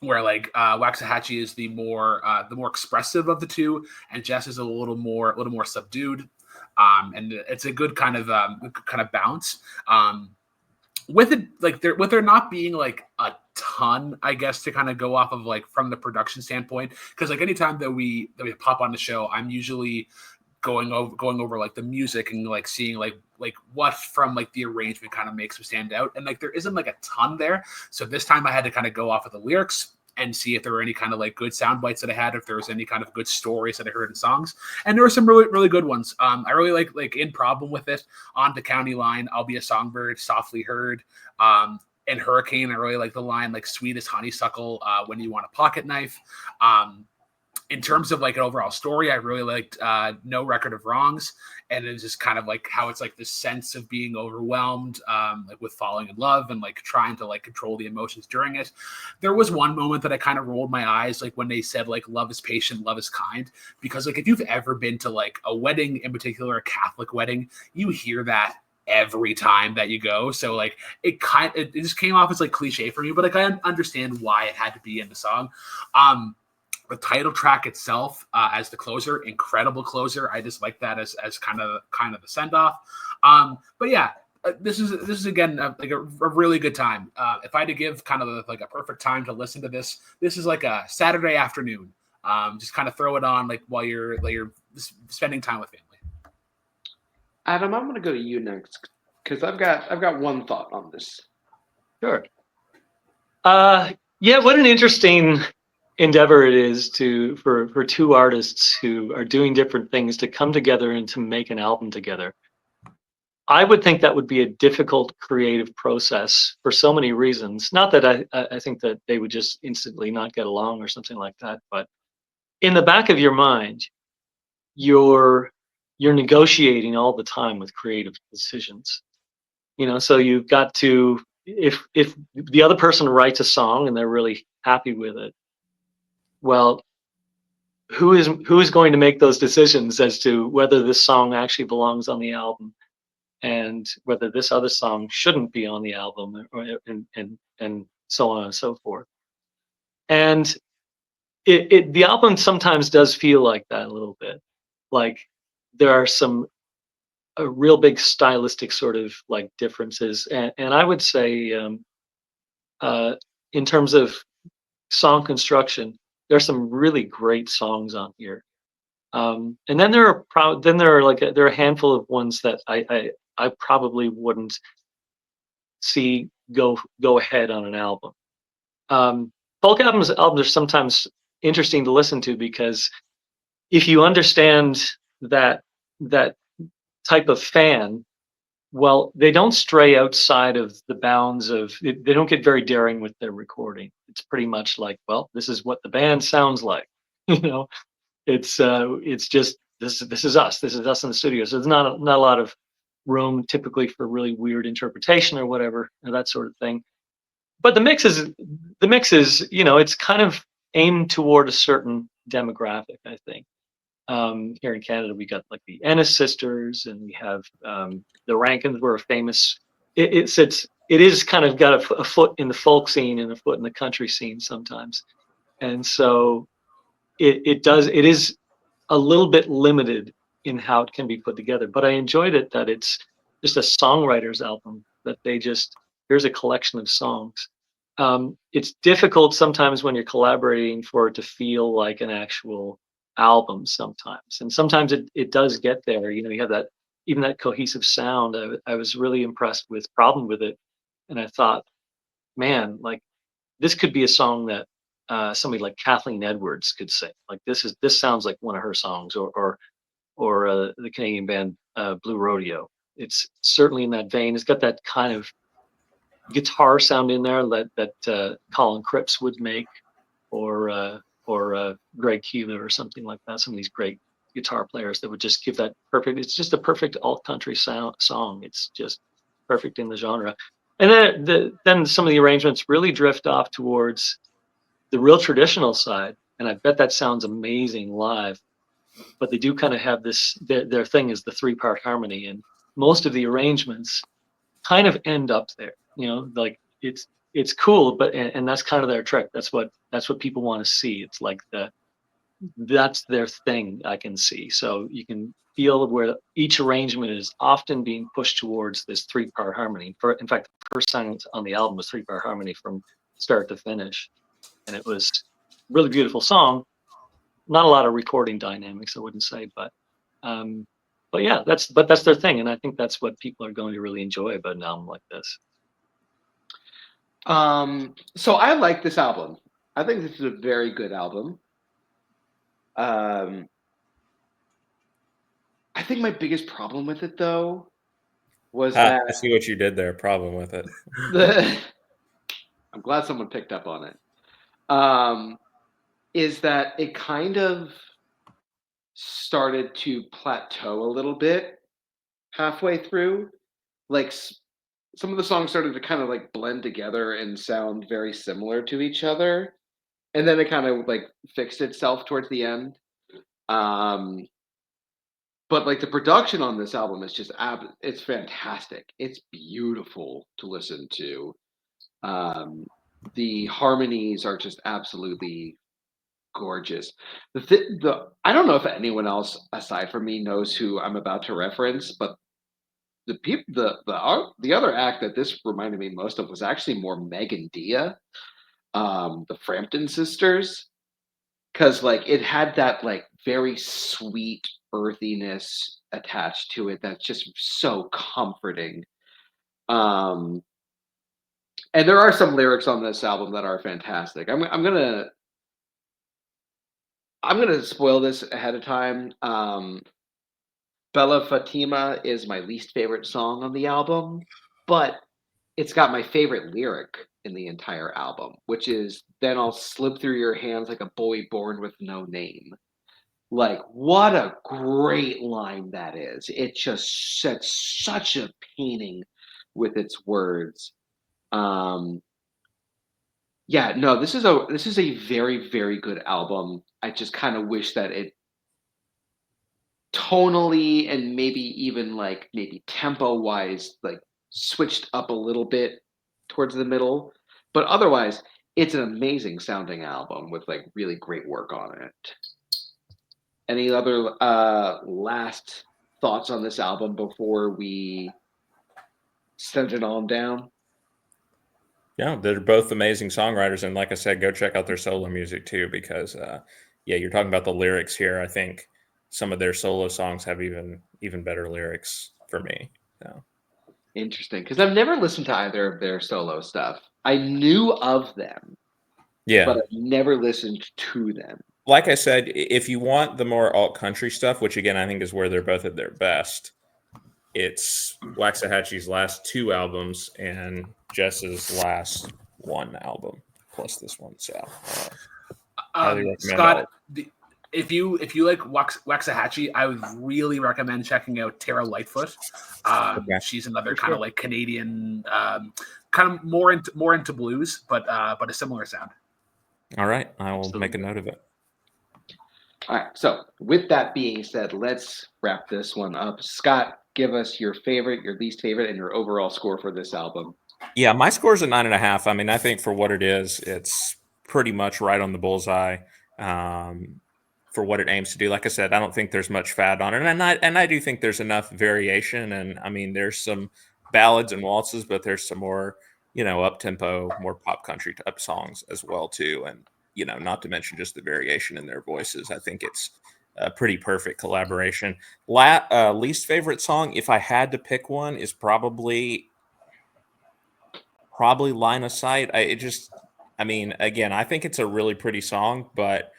Where like Waxahachie is the more expressive of the two, and Jess is a little more subdued. And it's a good kind of bounce. With it, like with there not being like a ton, I guess, to kind of go off of like from the production standpoint, because like anytime that we pop on the show, I'm usually going over like the music and like seeing like what from like the arrangement kind of makes them stand out, and like there isn't like a ton there. So this time I had to kind of go off of the lyrics and see if there were any kind of like good sound bites that I had, if there was any kind of good stories that I heard in songs. And there were some really good ones. I really like In Problem with it, On the County Line, I'll Be a Songbird, Softly Heard. And Hurricane, I really like the line like Sweet as Honeysuckle, When You Want a Pocket Knife. In terms of like an overall story, I really liked No Record of Wrongs, and it's just kind of like how it's like this sense of being overwhelmed, like with falling in love and like trying to like control the emotions during it. There was one moment that I kind of rolled my eyes, like when they said like love is patient, love is kind, because like if you've ever been to like a wedding, in particular a Catholic wedding, you hear that every time that you go. So like it just came off as like cliche for me, but like I understand why it had to be in the song. The title track itself, as the closer, incredible closer. I just like that as kind of the send off. But yeah, this is again like a really good time. If I had to give kind of like a perfect time to listen to this is like a Saturday afternoon. Just kind of throw it on like while you're spending time with family. Adam, I'm going to go to you next because I've got one thought on this. Sure. Yeah, what an interesting endeavor it is for two artists who are doing different things to come together and to make an album together. I would think that would be a difficult creative process for so many reasons. Not that I think that they would just instantly not get along or something like that, but in the back of your mind, you're negotiating all the time with creative decisions. So you've got to, if the other person writes a song and they're really happy with it, well, who is going to make those decisions as to whether this song actually belongs on the album and whether this other song shouldn't be on the album, and so on and so forth. And the album sometimes does feel like that a little bit. Like there are some real big stylistic sort of like differences, and I would say in terms of song construction, there's some really great songs on here. And then there are there are a handful of ones that I probably wouldn't see go ahead on an album. Folk albums are sometimes interesting to listen to because if you understand that type of fan, well, they don't stray outside of the bounds of, they don't get very daring with their recording. It's pretty much like, well, this is what the band sounds like. It's just this is us. This is us in the studio. So there's not a lot of room typically for really weird interpretation or whatever, or that sort of thing. But the mix is it's kind of aimed toward a certain demographic, I think. Here in Canada, we got like the Ennis sisters, and we have the Rankins were a famous. It is kind of got a foot in the folk scene and a foot in the country scene sometimes, and so it is a little bit limited in how it can be put together. But I enjoyed it that it's just a songwriter's album, that here's a collection of songs. It's difficult sometimes when you're collaborating for it to feel like an actual album sometimes, and sometimes it does get there. You have that, even that cohesive sound. I was really impressed with Problem with it, and I thought, man, like this could be a song that somebody like Kathleen Edwards could sing. Like this sounds like one of her songs, or the Canadian band Blue Rodeo. It's certainly in that vein. It's got that kind of guitar sound in there that Colin Cripps would make, or Greg Keeler or something like that. Some of these great guitar players that would just give that perfect. It's just a perfect alt country song. It's just perfect in the genre. And then some of the arrangements really drift off towards the real traditional side, and I bet that sounds amazing live. but they do kind of have this. Their thing is the 3-part harmony, and most of the arrangements kind of end up there. Like it's cool, but and that's kind of their trick. That's what people want to see. It's like that's their thing. I can see, so you can feel where each arrangement is often being pushed towards this 3-part harmony. In fact, the first song on the album was 3-part harmony from start to finish, and it was a really beautiful song. Not a lot of recording dynamics, I wouldn't say, but yeah, that's their thing, and I think that's what people are going to really enjoy about an album like this. So I like this album. I think this is a very good album. I think my biggest problem with it, though, was that I see what you did there. Problem with it. I'm glad someone picked up on it. Is that it kind of started to plateau a little bit halfway through. Like some of the songs started to kind of like blend together and sound very similar to each other, and then it kind of like fixed itself towards the end. But like the production on this album is just it's fantastic. It's beautiful to listen to. The harmonies are just absolutely gorgeous. I don't know if anyone else aside from me knows who I'm about to reference, but the other act that this reminded me most of was actually more Meg and Dia, the Frampton sisters, because like it had that like very sweet earthiness attached to it that's just so comforting. And there are some lyrics on this album that are fantastic. I'm gonna spoil this ahead of time. Bella Fatima is my least favorite song on the album, but it's got my favorite lyric in the entire album, which is "Then I'll slip through your hands like a boy born with no name." Like, what a great line that is. It just sets such a painting with its words. Yeah, no, this is a very, very good album. I just kind of wish that it tonally and maybe even like maybe tempo wise like switched up a little bit towards the middle, but otherwise it's an amazing sounding album with like really great work on it. Any other last thoughts on this album before we send it on down? Yeah, they're both amazing songwriters, and like I said, go check out their solo music too, because yeah, you're talking about the lyrics here. I think some of their solo songs have even better lyrics for me. So. Interesting, because I've never listened to either of their solo stuff. I knew of them, Yeah, but I've never listened to them. like I said, if you want the more alt country stuff, which again I think is where they're both at their best, it's Waxahachie's last 2 albums and Jess's last 1 album plus this one. So highly recommend Scott, if you like Waxahachie, I would really recommend checking out Tara Lightfoot. Okay. She's another kind of like Canadian, kind of more into blues, but a similar sound. All right, I will make a note of it. All right, so with that being said, let's wrap this one up. Scott, give us your favorite, your least favorite, and your overall score for this album. Yeah, my score is a 9.5. I mean, I think for what it is, it's pretty much right on the bullseye for what it aims to do. Like I said, I don't think there's much fad on it, and I do think there's enough variation. And I mean, there's some ballads and waltzes, but there's some more, up tempo, more pop country type songs as well too. And not to mention just the variation in their voices. I think it's a pretty perfect collaboration. Least favorite song, if I had to pick one, is probably Line of Sight. I mean, again, I think it's a really pretty song, but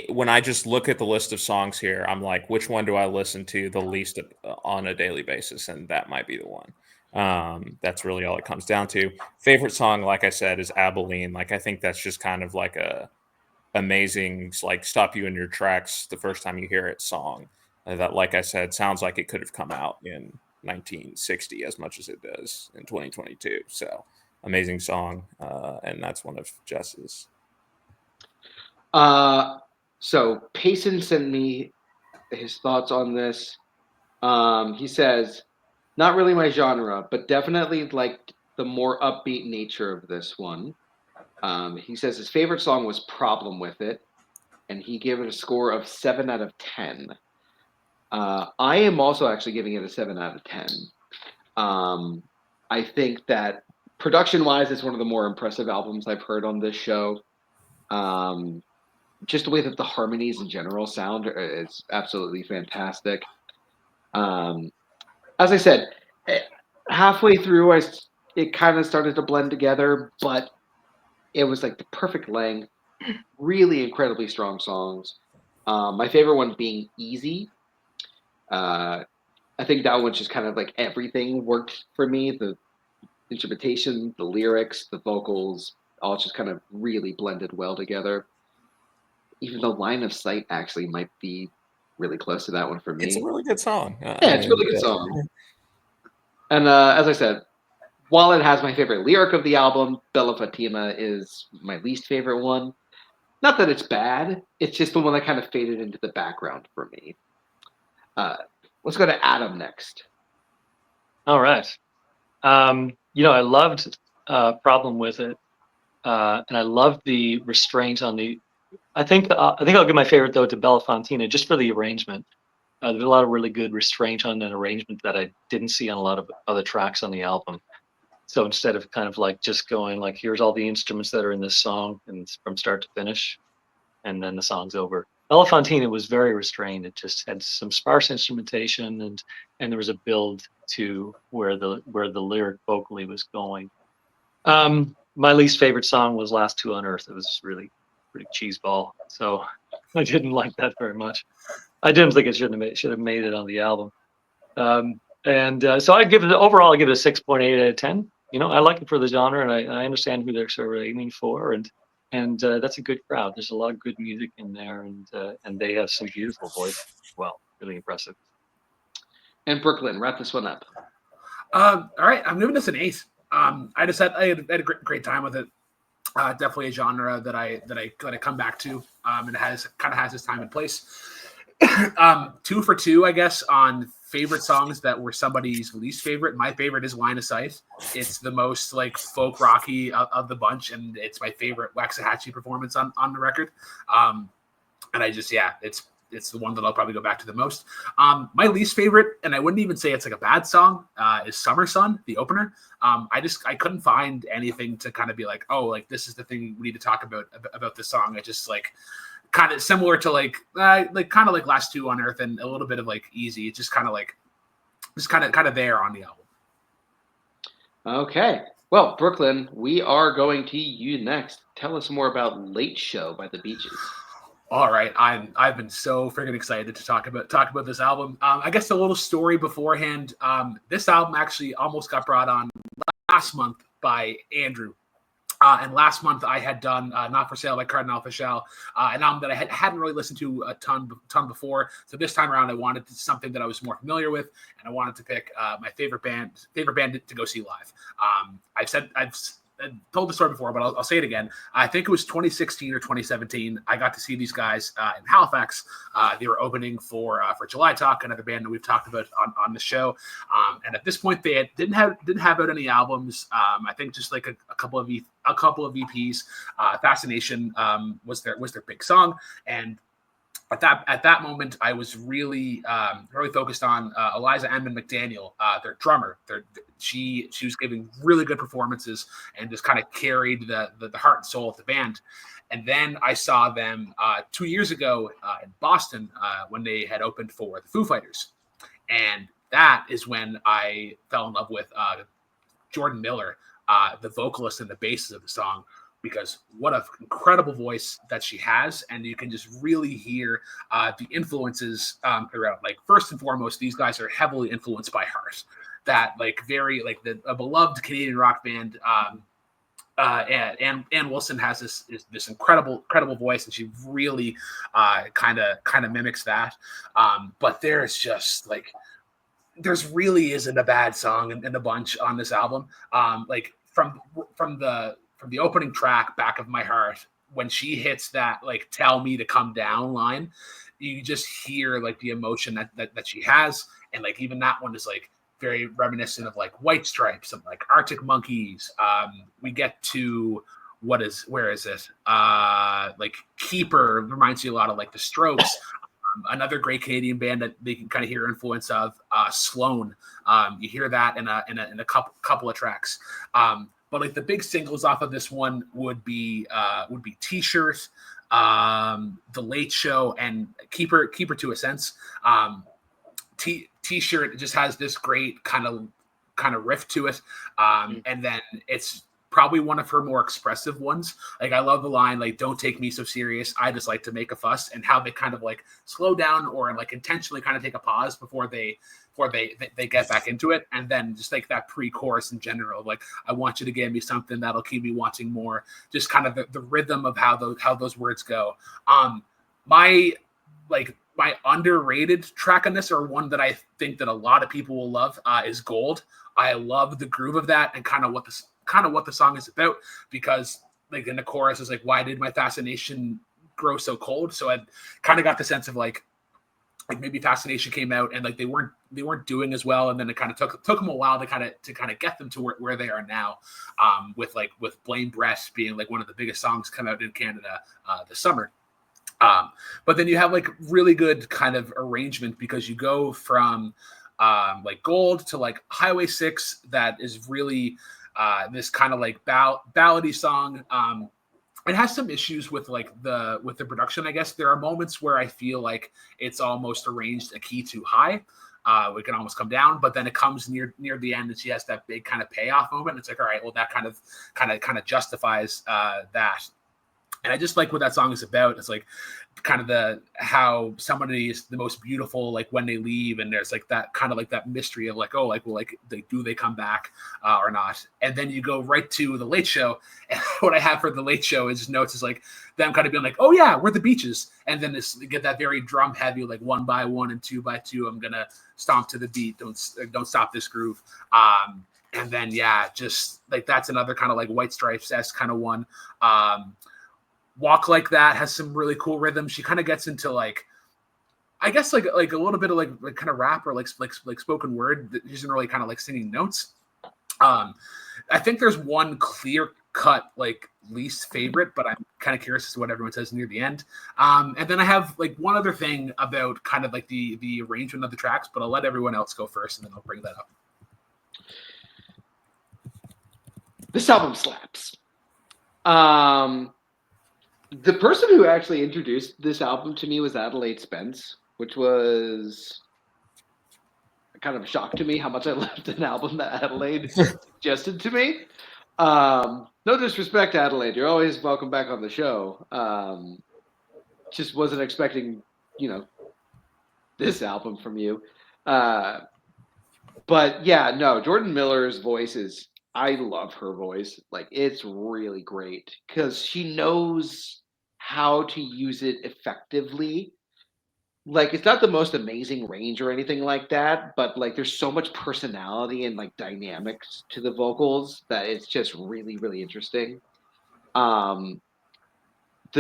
when I just look at the list of songs here, I'm like, which one do I listen to the least on a daily basis? And that might be the one. That's really all it comes down to. Favorite song, like I said, is Abilene. Like, I think that's just kind of like a amazing, like, stop you in your tracks the first time you hear it song. That, like I said, sounds like it could have come out in 1960 as much as it does in 2022. So amazing song. And that's one of Jess's. So Payson sent me his thoughts on this. He says, not really my genre, but definitely liked the more upbeat nature of this one. He says his favorite song was Problem with It, and he gave it a score of 7 out of 10. I am also actually giving it a 7 out of 10. I think that production-wise, it's one of the more impressive albums I've heard on this show. Just the way that the harmonies in general sound is absolutely fantastic. As I said, halfway through, it kind of started to blend together, but it was like the perfect length. Really incredibly strong songs. My favorite one being Easy. I think that one just kind of like everything worked for me. The instrumentation, the lyrics, the vocals, all just kind of really blended well together. Even though Line of Sight actually might be really close to that one for me. It's a really good song. Yeah, it's a really good song. And as I said, while it has my favorite lyric of the album, Bella Fatima is my least favorite one. Not that it's bad, it's just the one that kind of faded into the background for me. Let's go to Adam next. All right. I loved Problem with It, and I loved the restraint on the. I think I'll give my favorite though to Belafontina just for the arrangement. There's a lot of really good restraint on an arrangement that I didn't see on a lot of other tracks on the album. So instead of kind of like just going like, here's all the instruments that are in this song and from start to finish, and then the song's over. Belafontina was very restrained. It just had some sparse instrumentation and there was a build to where the lyric vocally was going. My least favorite song was Last Two on Earth. It was really pretty cheeseball. So I didn't like that very much. I didn't think it should have made it on the album. So I give it overall. I give it a 6.8 out of 10. I like it for the genre, and I understand who they're sort of aiming for, and that's a good crowd. There's a lot of good music in there, and they have some beautiful voices as well. Really impressive. And Brooklyn, wrap this one up. All right, I'm giving this an 8. I had a great time with it. Definitely a genre that I come back to, and it has its time and place. 2 for 2, I guess, on favorite songs that were somebody's least favorite. My favorite is Line of Sight. It's the most like folk rocky of the bunch, and it's my favorite Waxahachie performance on the record. And I just it's the one that I'll probably go back to the most. My least favorite, and I wouldn't even say it's like a bad song, is Summer Sun, the opener. I couldn't find anything to kind of be like, oh, like this is the thing we need to talk about this song. I just like kind of similar to like Last Two on Earth and a little bit of like Easy. It's just kind of there on the album. Okay. Well, Brooklyn, we are going to you next. Tell us more about Late Show by the Beaches. All right, I've been so freaking excited to talk about this album. I guess a little story beforehand. This album actually almost got brought on last month by Andrew. And last month I had done Not For Sale by Cardinal Fischel, an album that I hadn't really listened to a ton before. So this time around I wanted something that I was more familiar with, and I wanted to pick my favorite band to go see live. I've told the story before, but I'll say it again. I think it was 2016 or 2017. I got to see these guys in Halifax. They were opening for July Talk, another band that we've talked about on the show. And at this point, they didn't have out any albums. I think just like a couple of EPs. Fascination was their big song, and at that moment, I was really focused on Eliza Edmond McDaniel, their drummer. She was giving really good performances and just kind of carried the heart and soul of the band. And then I saw them 2 years ago in Boston when they had opened for the Foo Fighters, and that is when I fell in love with Jordan Miller, the vocalist and the bassist of the song. Because what an incredible voice that she has, and you can just really hear the influences throughout. Like first and foremost, these guys are heavily influenced by Heart, that like very like a beloved Canadian rock band. And Ann Wilson has this incredible voice, and she really kind of mimics that. But there's just like there's really isn't a bad song in the bunch on this album. Like from the opening track, Back of My Heart, when she hits that like "tell me to come down" line, you just hear like the emotion that she has, and like even that one is like very reminiscent of like White Stripes and like Arctic Monkeys. We get to where is it? Like Keeper reminds you a lot of like the Strokes. Another great Canadian band that they can kind of hear influence of, Sloan. You hear that in a couple of tracks. But like the big singles off of this one would be T-Shirt, The Late Show, and Keeper to a sense. T-Shirt just has this great kind of riff to it, and then it's probably one of her more expressive ones. Like I love the line like "Don't take me so serious, I just like to make a fuss," and how they kind of like slow down or like intentionally kind of take a pause before they get back into it. And then just like that pre-chorus in general, like "I want you to give me something that'll keep me wanting more," just kind of the rhythm of how those words go. My underrated track on this, or one that I think that a lot of people will love, is Gold. I love the groove of that and kind of what the song is about, because like in the chorus is like, "Why did my fascination grow so cold?" So I kind of got the sense of like maybe Fascination came out and like they weren't doing as well, and then it kind of took them a while to kind of get them to where they are now, with Blame Breath being like one of the biggest songs come out in Canada this summer. But then you have like really good kind of arrangement, because you go from like Gold to like Highway 6 that is really this kind of like ballady song. It has some issues with like the production, I guess. There are moments where I feel like it's almost arranged a key too high. We can almost come down, but then it comes near the end and she has that big kind of payoff moment. It's like, all right, well, that kind of justifies that. And I just like what that song is about. It's like kind of how somebody is the most beautiful, like when they leave, and there's like that kind of like that mystery of like, oh, like, well, like do they come back or not? And then you go right to The Late Show. And what I have for The Late Show is notes is like them kind of being like, oh yeah, we're the Beaches. And then you get that very drum heavy, like 1 by 1 and 2 by 2. I'm gonna stomp to the beat. Don't stop this groove. And then yeah, just like that's another kind of like White Stripes-esque kind of one. Walk Like That has some really cool rhythm. She kind of gets into like, I guess like a little bit of like kind of rap or like spoken word that isn't really kind of like singing notes. I think there's one clear cut like least favorite, but I'm kind of curious as to what everyone says near the end. And then I have like one other thing about kind of like the arrangement of the tracks, but I'll let everyone else go first and then I'll bring that up. This album slaps. The person who actually introduced this album to me was Adelaide Spence, which was kind of a shock to me how much I loved an album that Adelaide suggested to me. No disrespect, Adelaide. You're always welcome back on the show. Just wasn't expecting, this album from you. But yeah, no, Jordan Miller's voice I love her voice. Like, it's really great because she knows how to use it effectively. Like, it's not the most amazing range or anything like that, but like there's so much personality and like dynamics to the vocals that it's just really, really interesting. The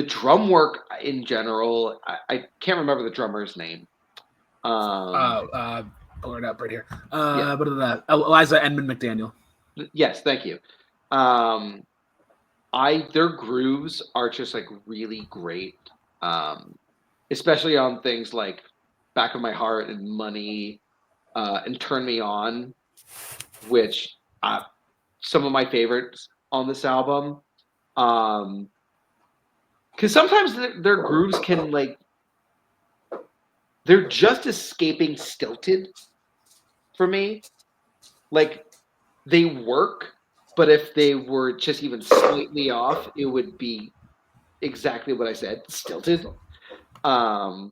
drum work in general, I can't remember the drummer's name. Pull it up right here. Eliza Edmund McDaniel. Yes, thank you. Their grooves are just like really great, especially on things like Back of My Heart and Money, and Turn Me On, which some of my favorites on this album. Because sometimes their grooves can like, they're just escaping stilted for me. Like, they work, but if they were just even slightly off, it would be exactly what I said, stilted. But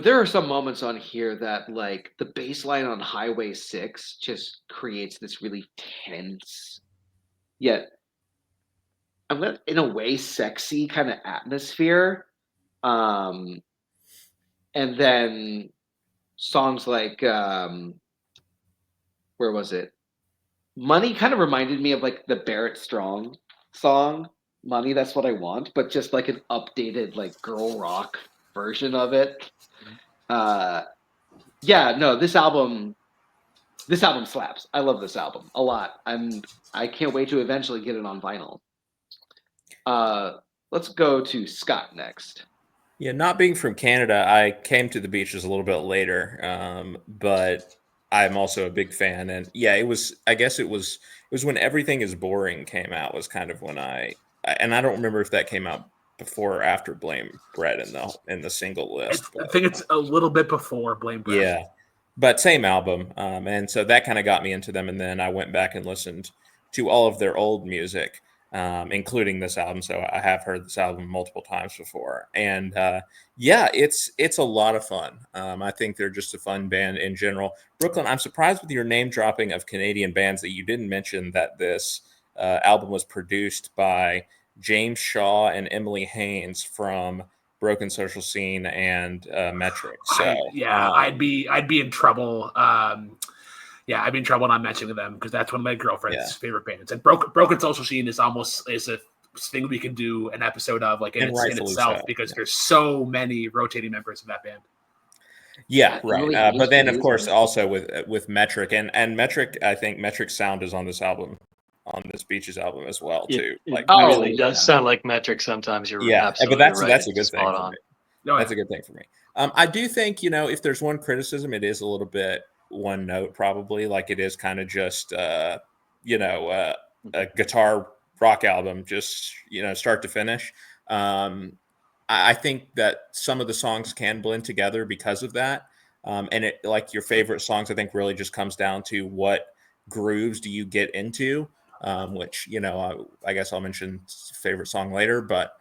there are some moments on here that, like, the bass line on Highway 6 just creates this really tense, yet, in a way, sexy kind of atmosphere. And then songs like, where was it? Money kind of reminded me of like the Barrett Strong song, money, that's what I want, but just like an updated like girl rock version of it. Yeah, no, this album slaps. I love this album a lot. I can't wait to eventually get it on vinyl. Let's go to Scott next. Yeah, not being from Canada, I came to the beaches a little bit later, but I'm also a big fan. And yeah, it was. I guess it was when Everything Is Boring came out. Was kind of when and I don't remember if that came out before or after Blame Bread in the single list. I But think it's a little bit before Blame Breath. yeah, but same album, and so that kind of got me into them. And then I went back and listened to all of their old music, including this album. So I have heard this album multiple times before, and yeah, it's a lot of fun. I think they're just a fun band in general. Brooklyn, I'm surprised with your name dropping of Canadian bands that you didn't mention that this album was produced by James Shaw and Emily Haynes from Broken Social Scene and Metric. So I'd be in trouble. Yeah, I'd be in trouble not mentioning them because that's one of my girlfriend's favorite bands. And Broken Social Scene is a thing we can do an episode of, like in itself, because there's so many rotating members of that band. Yeah, right. But then, of course, also with Metric and Metric, I think Metric's sound is on this album, on this Beaches album as well, too. It really does sound like Metric sometimes. You're absolutely but right. that's a good thing for me. That's a good thing for me. I do think, if there's one criticism, it is a little bit one note, probably. Like it is kind of just, a guitar rock album, just, start to finish. I think that some of the songs can blend together because of that. And it, like your favorite songs, I think really just comes down to what grooves do you get into, which, I guess I'll mention favorite song later, but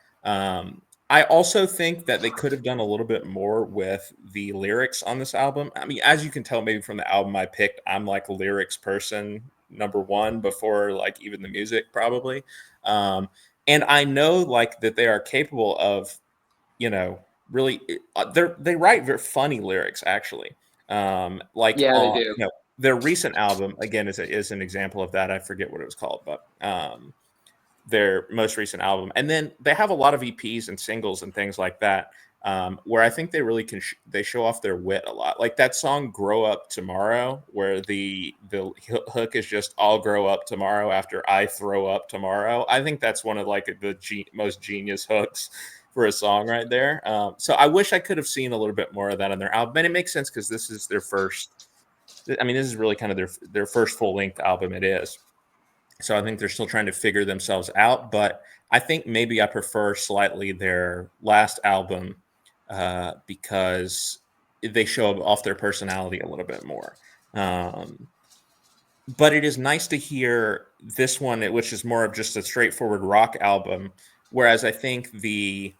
I also think that they could have done a little bit more with the lyrics on this album. I mean, as you can tell, maybe from the album I picked, I'm like a lyrics person, number one, before like even the music, probably. And I know like that they are capable of, really, they write very funny lyrics, actually. Like, yeah, they do. Their recent album, again, is an example of that. I forget what it was called, but their most recent album. And then they have a lot of EPs and singles and things like that, where I think they really can they show off their wit a lot. Like that song "Grow Up Tomorrow," where the hook is just "I'll grow up tomorrow after I throw up tomorrow." I think that's one of like the most genius hooks for a song right there. So I wish I could have seen a little bit more of that on their album. And it makes sense because this is their first. I mean, this is really kind of their first full length album. It is. So I think they're still trying to figure themselves out, but I think maybe I prefer slightly their last album because they show off their personality a little bit more. But it is nice to hear this one, which is more of just a straightforward rock album, whereas I think the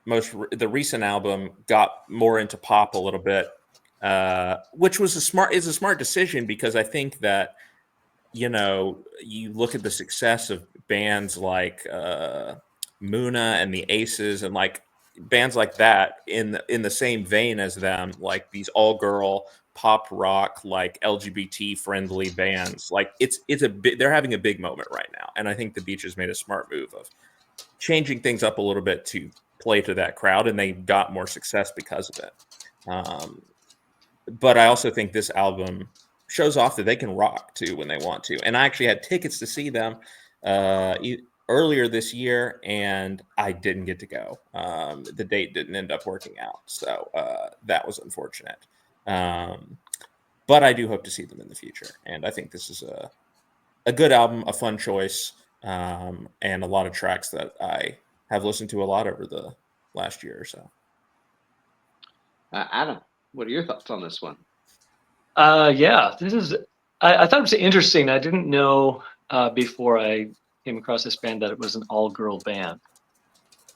recent album got more into pop a little bit, which was a smart decision because I think that. You look at the success of bands like Muna and the Aces and like bands like that in the same vein as them, like these all-girl pop rock, like LGBT friendly bands. Like they're having a big moment right now. And I think the Beaches made a smart move of changing things up a little bit to play to that crowd, and they got more success because of it. But I also think this album shows off that they can rock too when they want to. And I actually had tickets to see them earlier this year, and I didn't get to go. The date didn't end up working out, so that was unfortunate. But I do hope to see them in the future, and I think this is a good album, a fun choice, and a lot of tracks that I have listened to a lot over the last year or so. Adam, what are your thoughts on this one? This is. I thought it was interesting. I didn't know before I came across this band that it was an all-girl band,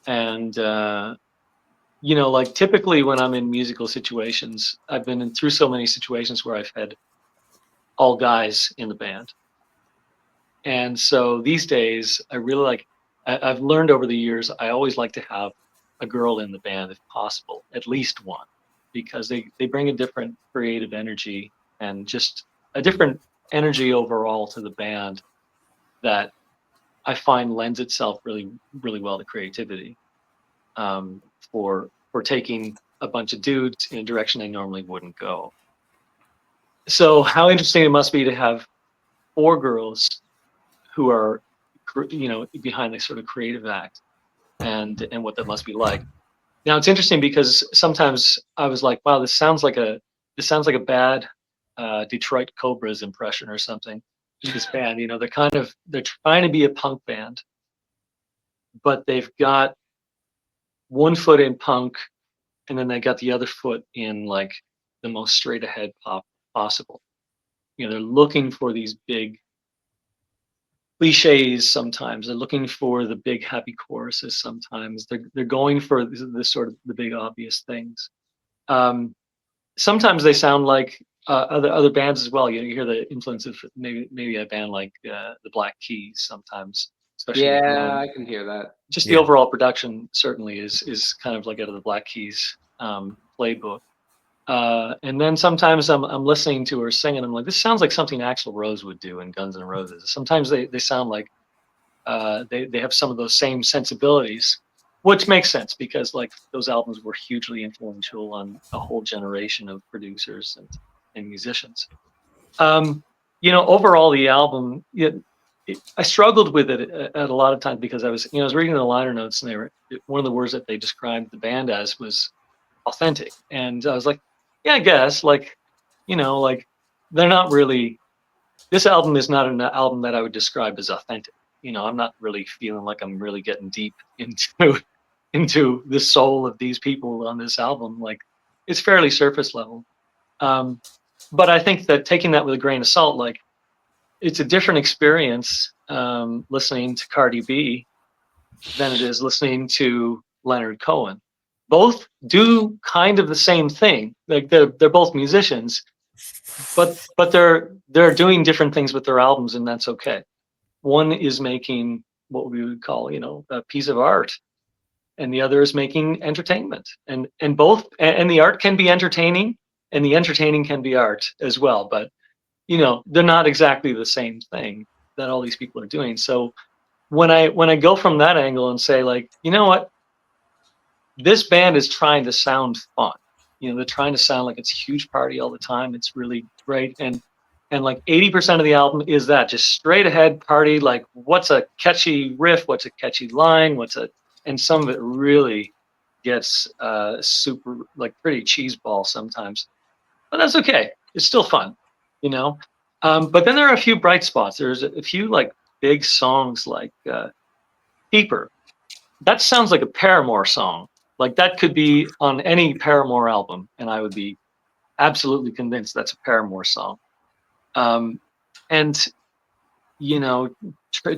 and like typically when I'm in musical situations, I've been through so many situations where I've had all guys in the band, and so these days I really like. I've learned over the years I always like to have a girl in the band if possible, at least one. Because they bring a different creative energy and just a different energy overall to the band that I find lends itself really, really well to creativity, for taking a bunch of dudes in a direction they normally wouldn't go. So how interesting it must be to have 4 girls who are, behind this sort of creative act, and what that must be like. Now it's interesting because sometimes I was like, wow, this sounds like a bad Detroit Cobras impression or something. This band, they're trying to be a punk band, but they've got one foot in punk, and then they got the other foot in like the most straight ahead pop possible. They're looking for these big cliches sometimes. They're looking for the big happy choruses sometimes. They're going for the sort of the big obvious things. Sometimes they sound like other bands as well. You hear the influence of maybe a band like the Black Keys sometimes, especially Yeah, I can hear that. just the overall production certainly is kind of like out of the Black Keys playbook. And then sometimes I'm listening to her sing, and I'm like, this sounds like something Axl Rose would do in Guns N' Roses. Sometimes they sound like they have some of those same sensibilities, which makes sense because like those albums were hugely influential on a whole generation of producers and musicians. Overall the album, I struggled with it at a lot of times because I was reading the liner notes, and one of the words that they described the band as was authentic, and I was like, yeah, I guess like they're not really. This album is not an album that I would describe as authentic. I'm not really feeling like I'm really getting deep into the soul of these people on this album. Like, it's fairly surface level. But I think that taking that with a grain of salt, like, it's a different experience listening to Cardi B than it is listening to Leonard Cohen. Both do kind of the same thing. Like, they're both musicians, but they're doing different things with their albums, and that's okay. One is making what we would call, a piece of art, and the other is making entertainment. And both, and the art can be entertaining, and the entertaining can be art as well. But they're not exactly the same thing that all these people are doing. So when I go from that angle and say, like, you know what, this band is trying to sound fun. They're trying to sound like it's a huge party all the time. It's really great. And like 80% of the album is that just straight ahead party. Like, what's a catchy riff? What's a catchy line? And some of it really gets super, like, pretty cheeseball sometimes, but that's okay. It's still fun, but then there are a few bright spots. There's a few like big songs like Keeper. That sounds like a Paramore song. Like, that could be on any Paramore album, and I would be absolutely convinced that's a Paramore song. And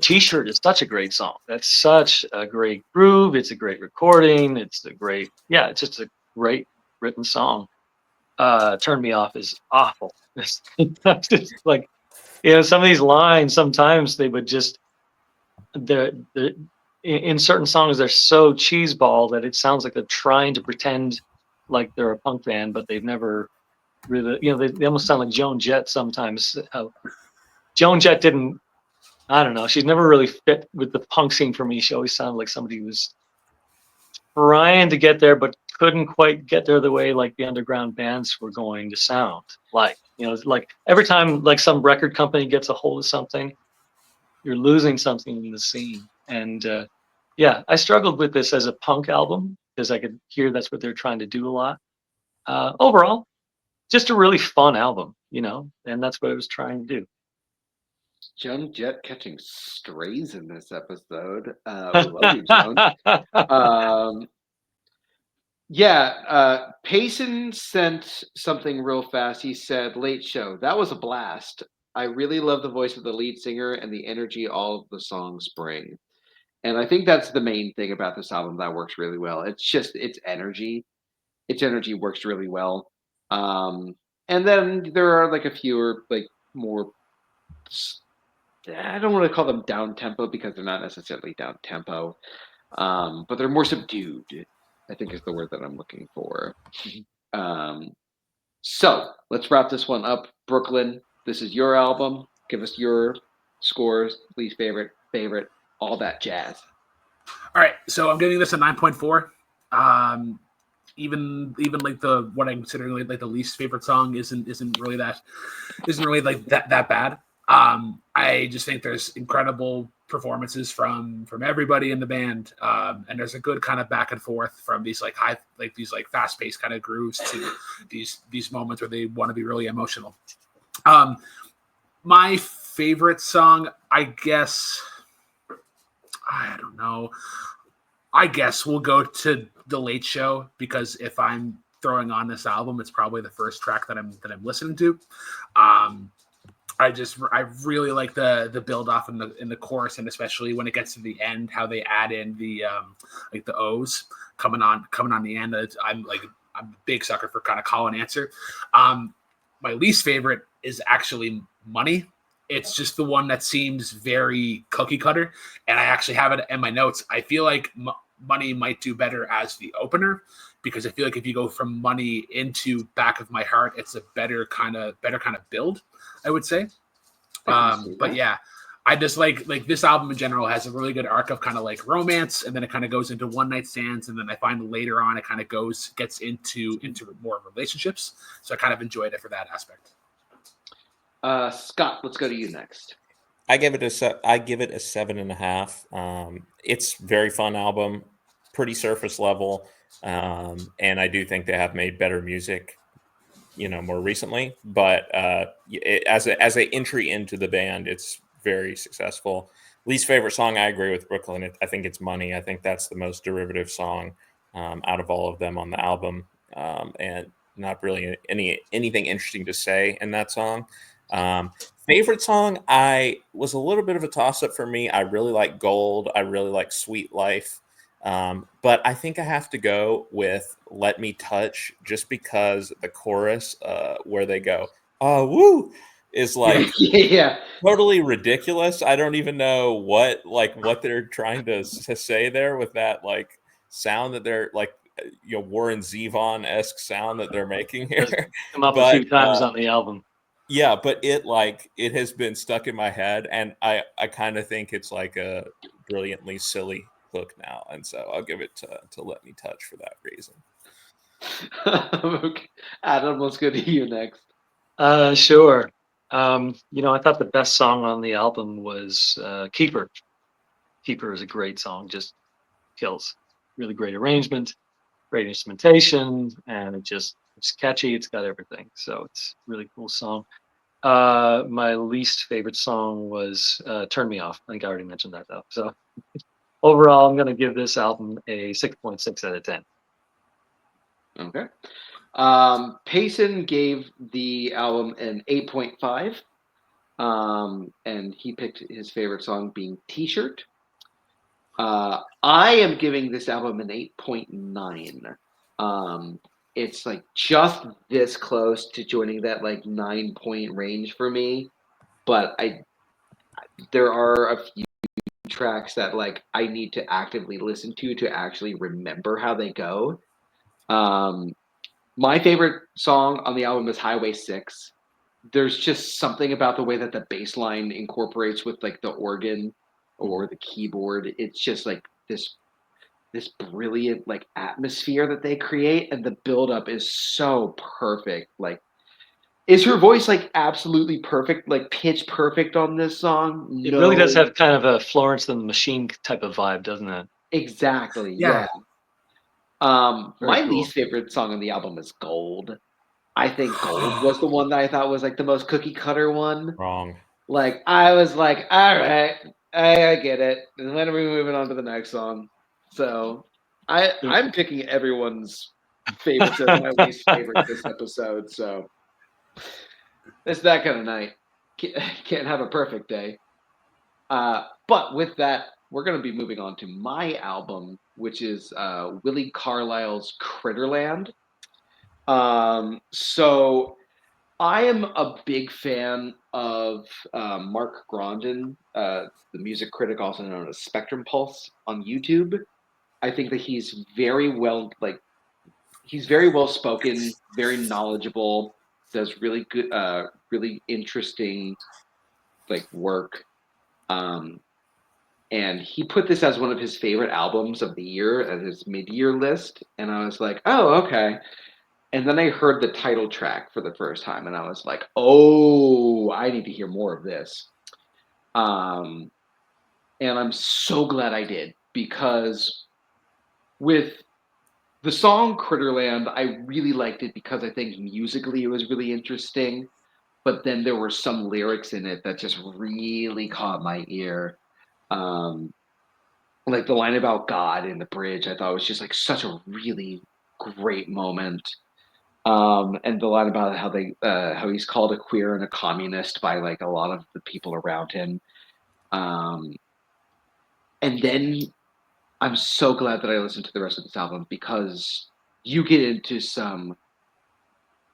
T-Shirt is such a great song. That's such a great groove. It's a great recording. It's just a great written song. Turn Me Off is awful. It's just like, some of these lines, sometimes they would just, they're in certain songs, they're so cheeseball that it sounds like they're trying to pretend like they're a punk band, but they've never really, they almost sound like Joan Jett sometimes. Joan Jett didn't, I don't know, she's never really fit with the punk scene for me. She always sounded like somebody who was trying to get there, but couldn't quite get there the way like the underground bands were going to sound like. Like every time like some record company gets a hold of something, you're losing something in the scene. And I struggled with this as a punk album because I could hear that's what they're trying to do a lot. Overall, just a really fun album, and that's what I was trying to do. Joan Jett catching strays in this episode. We love you, Joan. Payson sent something real fast. He said, "Late show. That was a blast. I really love the voice of the lead singer and the energy all of the songs bring." And I think that's the main thing about this album that works really well. It's just its energy. Its energy works really well. And then there are like a fewer like more. I don't want to call them down tempo because they're not necessarily down tempo, but they're more subdued, I think is the word that I'm looking for. So let's wrap this one up. Brooklyn, this is your album. Give us your scores, least favorite, favorite, all that jazz. All right, so I'm giving this a 9.4. Even like the what I'm considering like the least favorite song isn't really like that bad. I just think there's incredible performances from everybody in the band, and there's a good kind of back and forth from these like fast paced kind of grooves to these moments where they want to be really emotional. My favorite song, I guess, I don't know. I guess we'll go to The Late Show, because if I'm throwing on this album, it's probably the first track that I'm listening to. I really like the build off in the chorus, and especially when it gets to the end, how they add in the like the O's coming on the end. I'm a big sucker for kind of call and answer. My least favorite is actually Money. It's just the one that seems very cookie cutter, and I actually have it in my notes. I feel like Money might do better as the opener, because I feel like if you go from Money into Back of My Heart, it's a better kind of build, I would say. But yeah, I just like this album in general has a really good arc of kind of like romance, and then it kind of goes into one night stands, and then I find later on it kind of gets into more relationships. So I kind of enjoyed it for that aspect. Scott, let's go to you next. I give it a 7.5. It's a very fun album, pretty surface level, and I do think they have made better music, more recently. But as an entry into the band, it's very successful. Least favorite song, I agree with Brooklyn. I think it's Money. I think that's the most derivative song out of all of them on the album, and not really anything interesting to say in that song. Favorite song, I was a little bit of a toss-up for me. I really like Gold. I really like Sweet Life. But I think I have to go with Let Me Touch, just because the chorus where they go, oh, woo, is like yeah. totally ridiculous. I don't even know what they're trying to say there with that like sound that they're like, Warren Zevon-esque sound that they're making here. Come up a few times on the album. Yeah, but it has been stuck in my head, and I kind of think it's like a brilliantly silly hook now, and so I'll give it to Let Me Touch for that reason. Okay. Adam, let's go to you next. Sure. I thought the best song on the album was Keeper. Keeper is a great song, just kills. Really great arrangement, great instrumentation, and it's catchy. It's got everything. So it's a really cool song. My least favorite song was Turn Me Off. I think I already mentioned that though. So overall, I'm going to give this album a 6.6 out of 10. Okay. Payson gave the album an 8.5. And he picked his favorite song being T-Shirt. I am giving this album an 8.9. It's like just this close to joining that like 9-point range for me, but there are a few tracks that like I need to actively listen to actually remember how they go. My favorite song on the album is Highway 6. There's just something about the way that the bass line incorporates with like the organ or the keyboard. It's just like this brilliant like atmosphere that they create, and the buildup is so perfect. Like, is her voice like absolutely perfect, like pitch perfect on this song? It really does have kind of a Florence and the Machine type of vibe, doesn't it? Exactly. Yeah. My cool. least favorite song on the album is Gold. I think Gold was the one that I thought was like the most cookie cutter one. Wrong. Like, I was like, all right, I get it. And then we're moving on to the next song. So I'm picking everyone's favorites as my least favorite this episode. So it's that kind of night. Can't have a perfect day. But with that, we're going to be moving on to my album, which is Willi Carlisle's Critterland. So I am a big fan of Mark Grondin, the music critic, also known as Spectrum Pulse on YouTube. I think that he's very well spoken, very knowledgeable, does really good, really interesting like work. and he put this as one of his favorite albums of the year at his mid-year list, and I was like, oh, okay. And then I heard the title track for the first time, and I was like, oh, I need to hear more of this. And I'm so glad I did, because with the song Critterland, I really liked it because I think musically it was really interesting, but then there were some lyrics in it that just really caught my ear. Like the line about God in the bridge, I thought was just like such a really great moment. And the line about how he's called a queer and a communist by like a lot of the people around him. Um, and then I'm so glad that I listened to the rest of this album, because you get into some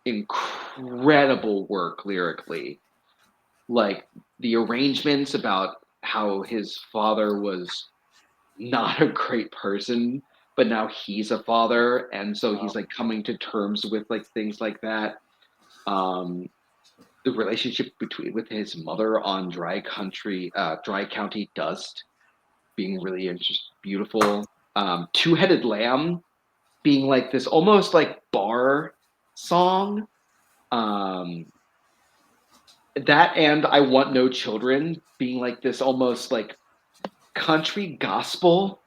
incredible work lyrically, like the arrangements about how his father was not a great person, but now he's a father, and so he's like coming to terms with like things like that. The relationship with his mother on Dry County Dust being really beautiful. Two-Headed Lamb being like this almost like bar song. That and I Want No Children being like this almost like country gospel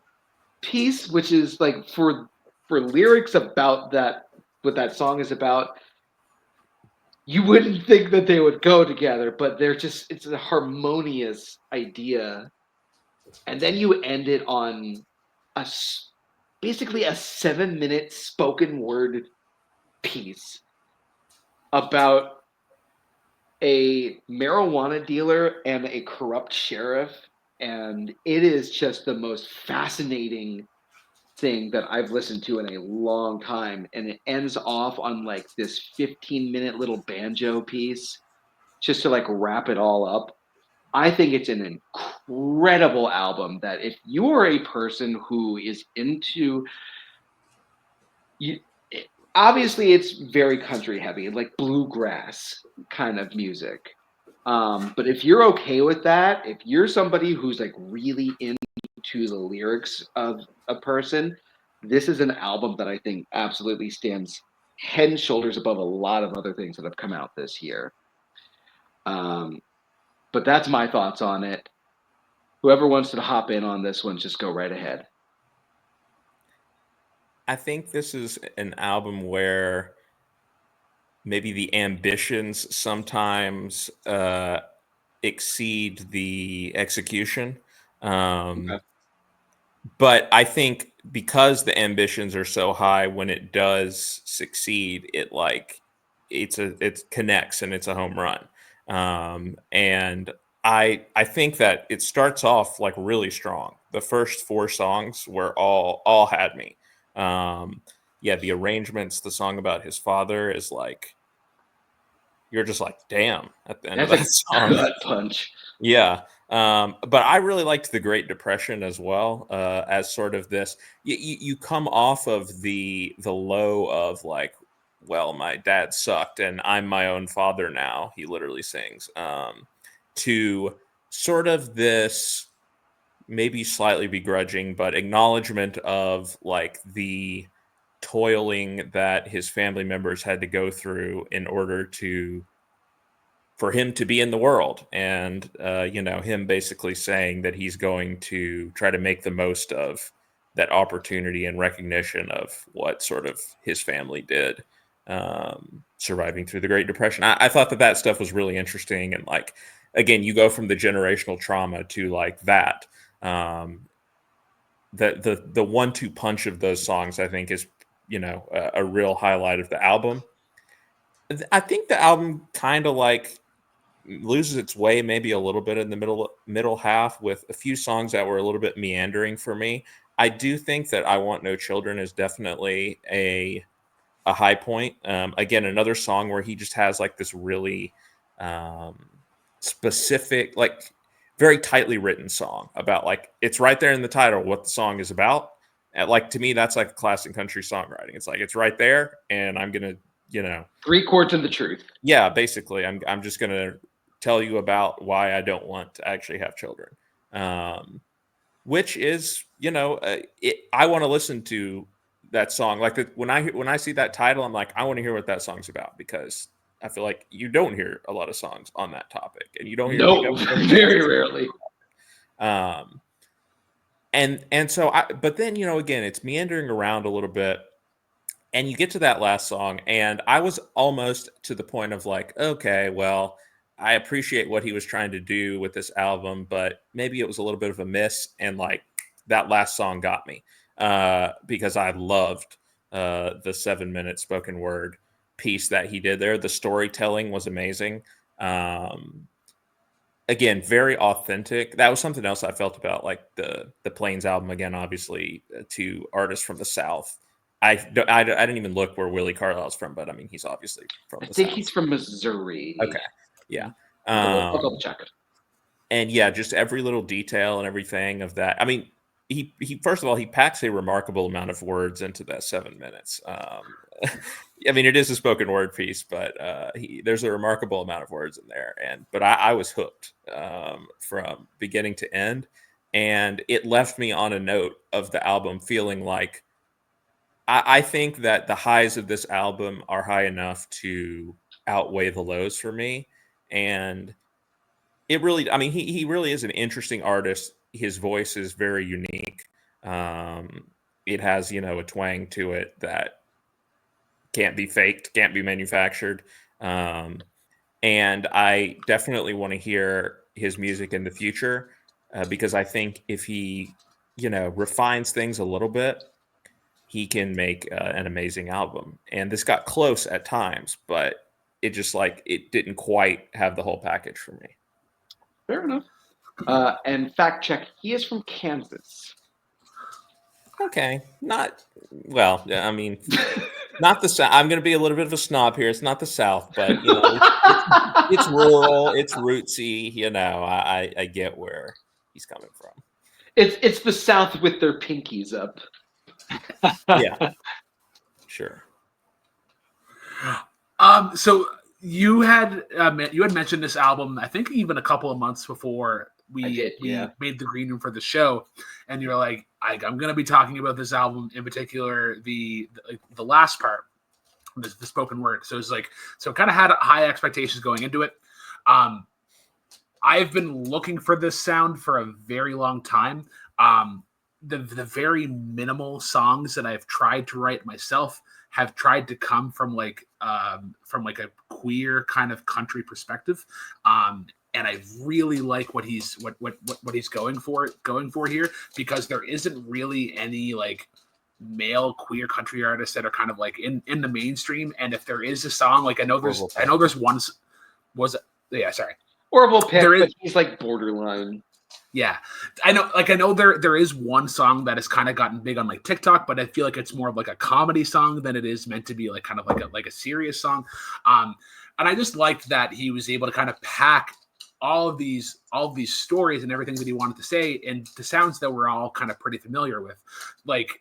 piece, which is like for lyrics about that, what that song is about, you wouldn't think that they would go together, but it's a harmonious idea. And then you end it on basically a 7-minute spoken word piece about a marijuana dealer and a corrupt sheriff. And it is just the most fascinating thing that I've listened to in a long time. And it ends off on like this 15-minute little banjo piece just to like wrap it all up. I think it's an incredible album that if you are a person who is into obviously it's very country heavy, like bluegrass kind of music. But if you're okay with that, if you're somebody who's like really into the lyrics of a person, this is an album that I think absolutely stands head and shoulders above a lot of other things that have come out this year. But that's my thoughts on it. Whoever wants to hop in on this one, just go right ahead. I think this is an album where maybe the ambitions sometimes exceed the execution. Okay. But I think because the ambitions are so high, when it does succeed, it connects and it's a home run. And I think that it starts off like really strong. The first 4 songs were all had me. Yeah, the arrangements, the song about his father is like, you're just like, damn, at the end That's of that song. gut punch. Yeah. But I really liked the Great Depression as well, as sort of this. You come off of the low of like, well, my dad sucked and I'm my own father now. He literally sings, to sort of this maybe slightly begrudging, but acknowledgement of like the toiling that his family members had to go through in order for him to be in the world. And, him basically saying that he's going to try to make the most of that opportunity and recognition of what sort of his family did, surviving through the Great Depression. I thought that stuff was really interesting. And like, again, you go from the generational trauma to like that. The 1-2 punch of those songs, I think, is, a real highlight of the album. I think the album kind of like loses its way maybe a little bit in the middle half, with a few songs that were a little bit meandering for me. I do think that I Want No Children is definitely a high point. Again, another song where he just has like this really specific, like very tightly written song about like, it's right there in the title what the song is about. And like, to me, that's like a classic country songwriting. It's like, it's right there, and I'm gonna 3 chords of the truth. Yeah, basically, I'm just gonna tell you about why I don't want to actually have children. which is, I want to listen to that song. Like when I see that title, I'm like, I want to hear what that song's about, because I feel like you don't hear a lot of songs on that topic, and you don't hear No, very rarely. And so but then, again, it's meandering around a little bit, and you get to that last song, and I was almost to the point of like, okay, well, I appreciate what he was trying to do with this album, but maybe it was a little bit of a miss. And like that last song got me, because I loved the 7-minute spoken word piece that he did there. The storytelling was amazing. Again, very authentic. That was something else I felt about like the Plains album. Again, obviously, two artists from the South. I didn't even look where Willi Carlisle's from, but I mean, he's obviously from the South. I think he's from Missouri. Okay, yeah. I'll double check it. And yeah, just every little detail and everything of that. I mean, he first of all, he packs a remarkable amount of words into that 7 minutes. I mean, it is a spoken word piece, but there's a remarkable amount of words in there. But I was hooked from beginning to end, and it left me on a note of the album feeling like I think that the highs of this album are high enough to outweigh the lows for me. And it really, I mean, he really is an interesting artist. His voice is very unique. It has, a twang to it that can't be faked, can't be manufactured. And I definitely want to hear his music in the future, because I think if he, refines things a little bit, he can make an amazing album. And this got close at times, but it just it didn't quite have the whole package for me. Fair enough. And fact check, he is from Kansas. Okay. Not the South. I'm going to be a little bit of a snob here. It's not the South, but it's rural, it's rootsy. I get where he's coming from. It's the South with their pinkies up. Yeah, sure. So you had mentioned this album, I think even a couple of months before we made the green room for the show, and you're like, I'm going to be talking about this album in particular, the last part, the spoken word. So it's kind of had high expectations going into it. I've been looking for this sound for a very long time. The very minimal songs that I've tried to write myself have tried to come from a queer kind of country perspective. And I really like what he's going for here, because there isn't really any like male queer country artists that are kind of like in the mainstream. And if there is a song, like I know there's one Orville Peck, but he's like borderline. Yeah, I know there is one song that has kind of gotten big on like TikTok, but I feel like it's more of like a comedy song than it is meant to be like kind of like a serious song. And I just liked that he was able to kind of pack all of these stories and everything that he wanted to say into sounds that we're all kind of pretty familiar with. Like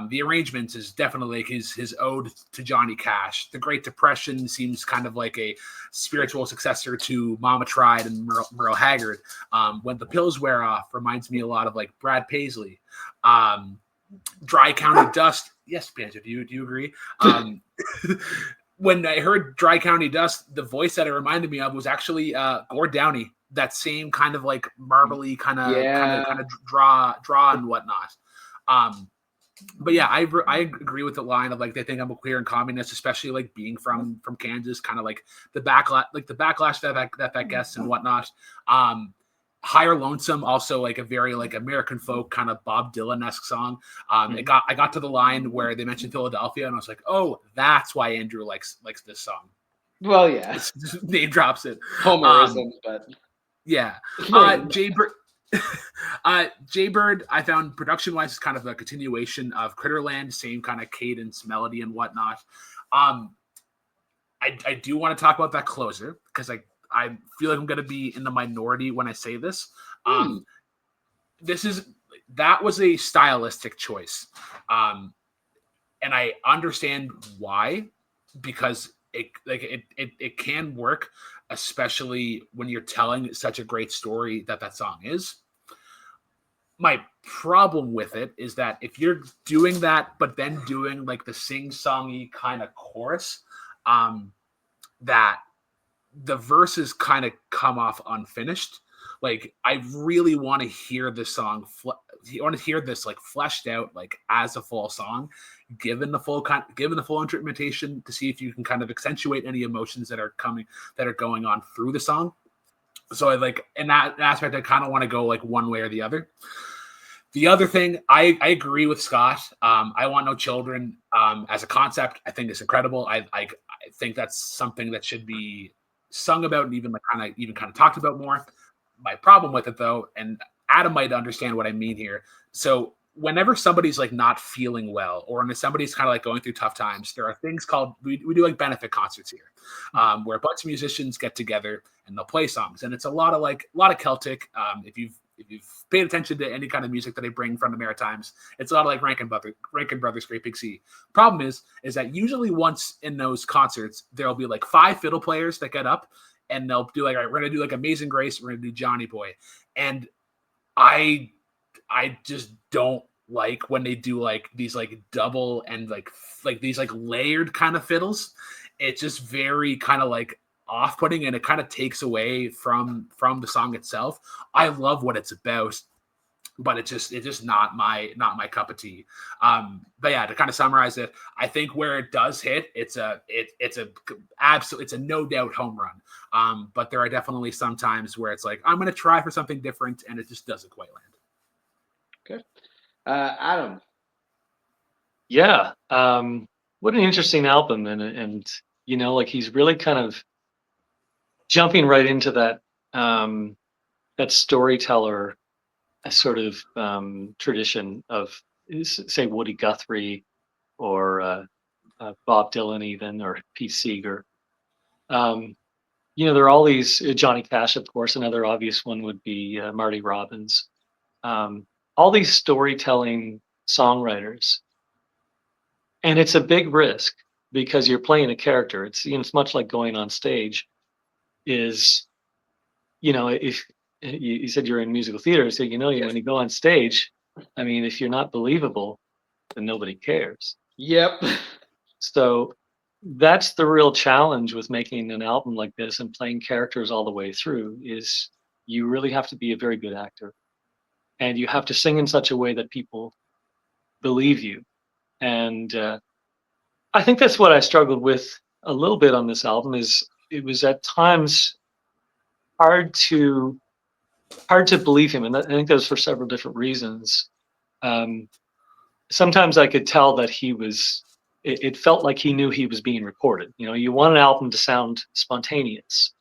the arrangements is definitely like his ode to Johnny Cash. The Great Depression seems kind of like a spiritual successor to Mama Tried and Merle Haggard. When the Pills Wear Off reminds me a lot of like Brad Paisley. Dry County Dust. Yes, Banjo, do you agree? When I heard Dry County Dust, the voice that it reminded me of was actually Gord Downie. That same kind of like marbly kind of draw and whatnot. But yeah, I agree with the line of like they think I'm a queer and communist, especially like being from Kansas, kind of like the backlash that gets and whatnot. Higher Lonesome, also like a very like American folk kind of Bob Dylan-esque song. I got to the line where they mentioned Philadelphia, and I was like, oh, that's why Andrew likes this song. Well, yeah, name drops it. Homerism, but yeah. Jaybird, I found production-wise is kind of a continuation of Critterland, same kind of cadence, melody, and whatnot. I do want to talk about that closer, because I feel like I'm going to be in the minority when I say this. That was a stylistic choice. And I understand why, because it can work, especially when you're telling such a great story that song is. my problem with it is that if you're doing that, but then doing like the sing-songy kind of chorus, that the verses kind of come off unfinished. Like I really want to hear this song. I want to hear this like fleshed out, like as a full song, given the full instrumentation, to see if you can kind of accentuate any emotions that are going on through the song. So I like in that aspect, I kind of want to go like one way or the other. The other thing, I agree with Scott. I Want No Children as a concept, I think is incredible. I think that's something that should be sung about and even kind of talked about more. My problem with it though, and Adam might understand what I mean here. So whenever somebody's like not feeling well, or when somebody's kind of like going through tough times, there are things called we do like benefit concerts here, where a bunch of musicians get together and they'll play songs, and it's a lot of Celtic. If you've paid attention to any kind of music that I bring from the Maritimes, it's a lot of like Rankin Brothers, Great Big Sea. Problem is that usually once in those concerts, there'll be like 5 fiddle players that get up and they'll do like, all right, we're going to do like Amazing Grace. We're going to do Johnny Boy. And I just don't like when they do like these like double and like these like layered kind of fiddles. It's just very kind of like off-putting, and it kind of takes away from the song itself. I love what it's about, but it's just not my cup of tea. But yeah, to kind of summarize it, I think where it does hit, it's a no doubt home run. But there are definitely some times where it's like, I'm going to try for something different, and it just doesn't quite land. Okay. Adam. Yeah. What an interesting album. And, you know, like he's really kind of jumping right into that, that storyteller sort of tradition of, say, Woody Guthrie or Bob Dylan even, or Pete Seeger. You know, there are all these, Johnny Cash, of course, another obvious one would be Marty Robbins. All these storytelling songwriters. And it's a big risk because you're playing a character. It's, you know, it's much like going on stage is, you know, if you said you're in musical theater, so, you know, when you go on stage, I mean, if you're not believable, then nobody cares. Yep. So that's the real challenge with making an album like this and playing characters all the way through is you really have to be a very good actor, and you have to sing in such a way that people believe you. And I think that's what I struggled with a little bit on this album. Is it was at times hard to believe him, and I think that was for several different reasons. Sometimes I could tell that he was. It felt like he knew he was being recorded. You know, you want an album to sound spontaneous,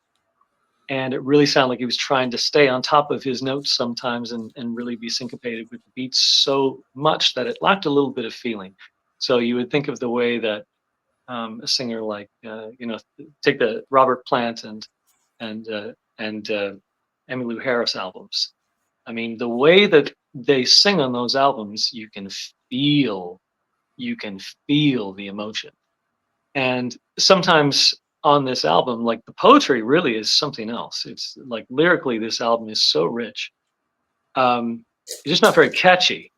and it really sounded like he was trying to stay on top of his notes sometimes and really be syncopated with the beats so much that it lacked a little bit of feeling. So you would think of the way that a singer like you know, take the Robert Plant and Emmylou Harris albums. I mean, the way that they sing on those albums, you can feel the emotion. And sometimes on this album, like the poetry really is something else. It's like lyrically, this album is so rich. It's just not very catchy.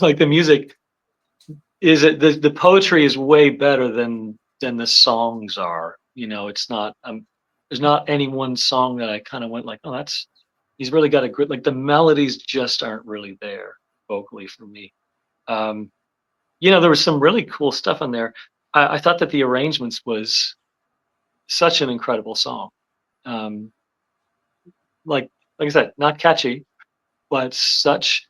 Like the music is the poetry is way better than the songs are. You know, it's not there's not any one song that I kind of went like, oh, he's really got a grit. Like the melodies just aren't really there vocally for me. You know, there was some really cool stuff on there. I thought that the arrangements was such an incredible song. Um, like I said, not catchy, but such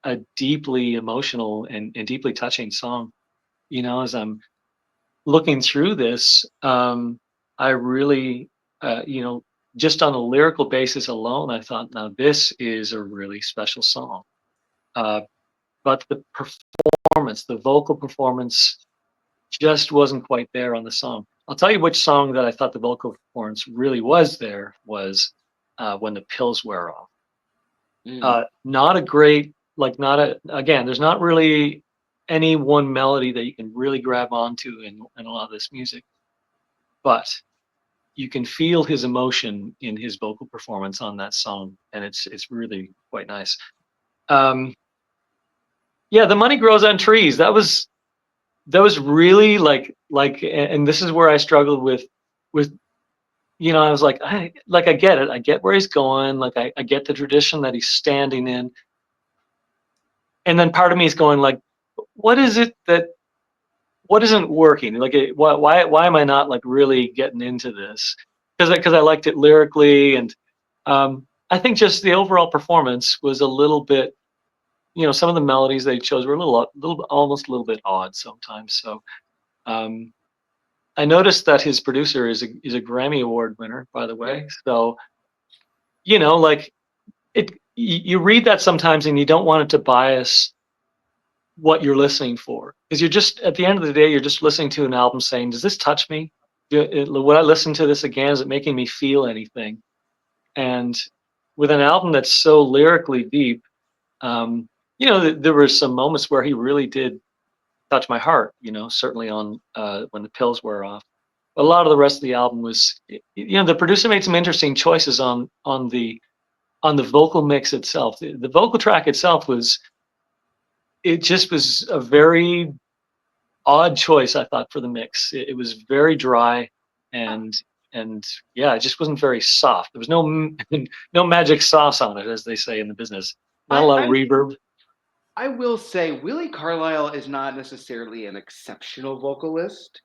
a deeply emotional and deeply touching song. You know, as I'm looking through this, I really, you know, just on a lyrical basis alone, I thought, now this is a really special song. But the performance, the vocal performance, just wasn't quite there on the song. I'll tell you which song that I thought the vocal performance really was there was When the Pills Wear Off. Not a great, like again, there's not really any one melody that you can really grab onto in a lot of this music, but you can feel his emotion in his vocal performance on that song, and it's really quite nice. Yeah, The Money Grows on Trees. That was really like, and this is where I struggled with, I was like, I get it. I get where he's going. Like, I get the tradition that he's standing in. And then part of me is going like, what isn't working? Like, why am I not like really getting into this? Because I liked it lyrically, and I think just the overall performance was a little bit, some of the melodies they chose were almost a little bit odd sometimes. So I noticed that his producer is a Grammy Award winner, by the way. Yeah. So, like you read that sometimes and you don't want it to bias what you're listening for, because you're just, at the end of the day, you're just listening to an album saying, does this touch me? Would I listen to this again? Is it making me feel anything? And with an album that's so lyrically deep, there were some moments where he really did touch my heart, certainly on When the Pills Wear Off. But a lot of the rest of the album was, the producer made some interesting choices on the vocal mix itself. The vocal track itself was a very odd choice, I thought, for the mix. It was very dry, and yeah, it just wasn't very soft. There was no magic sauce on it, as they say in the business. Not a lot of reverb. I will say Willi Carlisle is not necessarily an exceptional vocalist.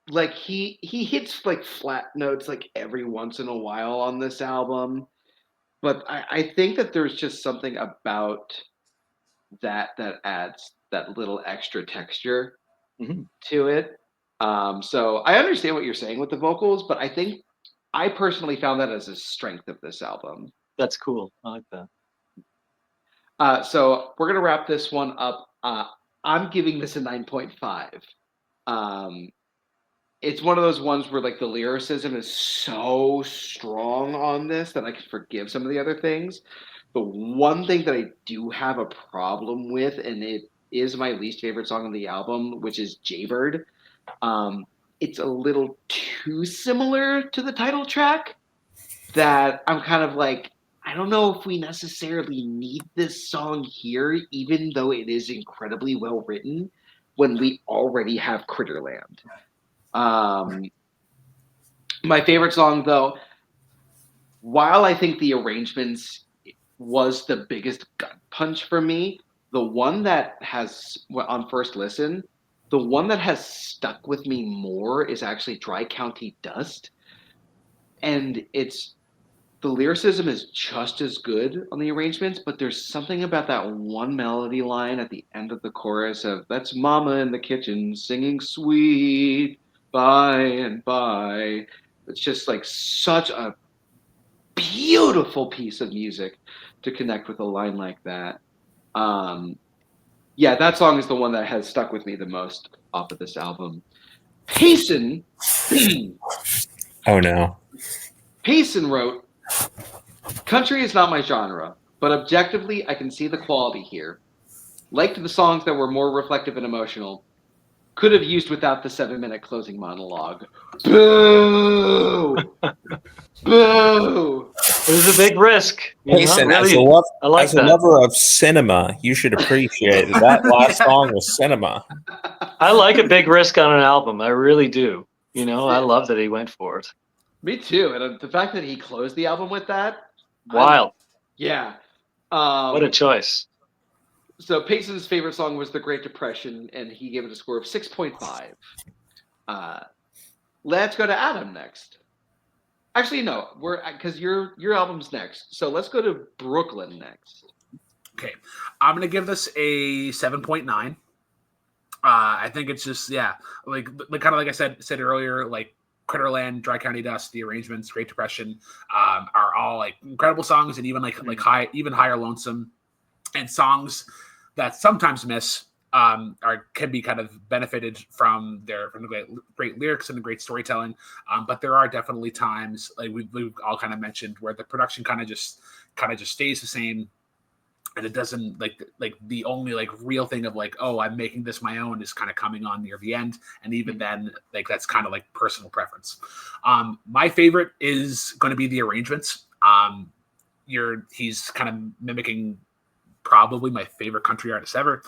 Like he hits like flat notes like every once in a while on this album, but I think that there's just something about that adds that little extra texture to it. So I understand what you're saying with the vocals, but I think I personally found that as a strength of this album. That's cool. I like that. So we're gonna wrap this one up. I'm giving this a 9.5. It's one of those ones where like the lyricism is so strong on this that I can forgive some of the other things. The one thing that I do have a problem with, and it is my least favorite song on the album, which is Jaybird. It's a little too similar to the title track that I'm kind of like, I don't know if we necessarily need this song here, even though it is incredibly well written, when we already have Critterland. My favorite song, though, while I think the arrangements was the biggest gut punch for me, the one that has, on first listen, the one that has stuck with me more is actually Dry County Dust. And the lyricism is just as good on the arrangements, but there's something about that one melody line at the end of the chorus of "That's Mama in the kitchen singing sweet by and by." It's just like such a beautiful piece of music to connect with a line like that. Yeah, that song is the one that has stuck with me the most off of this album. Payson. Oh no. Payson wrote, "Country is not my genre, but objectively I can see the quality here. Liked the songs that were more reflective and emotional. Could have used without the 7-minute closing monologue." Boo! Boo! It was a big risk. Payson, really, as a lover of cinema, you should appreciate that last song was cinema. I like a big risk on an album. I really do. I love that he went for it. Me too. And the fact that he closed the album with that. Wild. Yeah. What a choice. So Payson's favorite song was The Great Depression, and he gave it a score of 6.5. Let's go to Adam next. Actually, no, because your album's next. So let's go to Brooklyn next. Okay, I'm gonna give this a 7.9. I think it's just like kind of like I said earlier, like Critterland, Dry County Dust, the arrangements, Great Depression, are all like incredible songs, and even like Higher Lonesome, and songs that sometimes miss can be kind of benefited from the great lyrics and the great storytelling. But there are definitely times, like we've all kind of mentioned, where the production kind of just stays the same, and it doesn't like the only like real thing of like, oh, I'm making this my own is kind of coming on near the end, and even then, like that's kind of like personal preference. My favorite is going to be the arrangements. he's kind of mimicking probably my favorite country artist ever.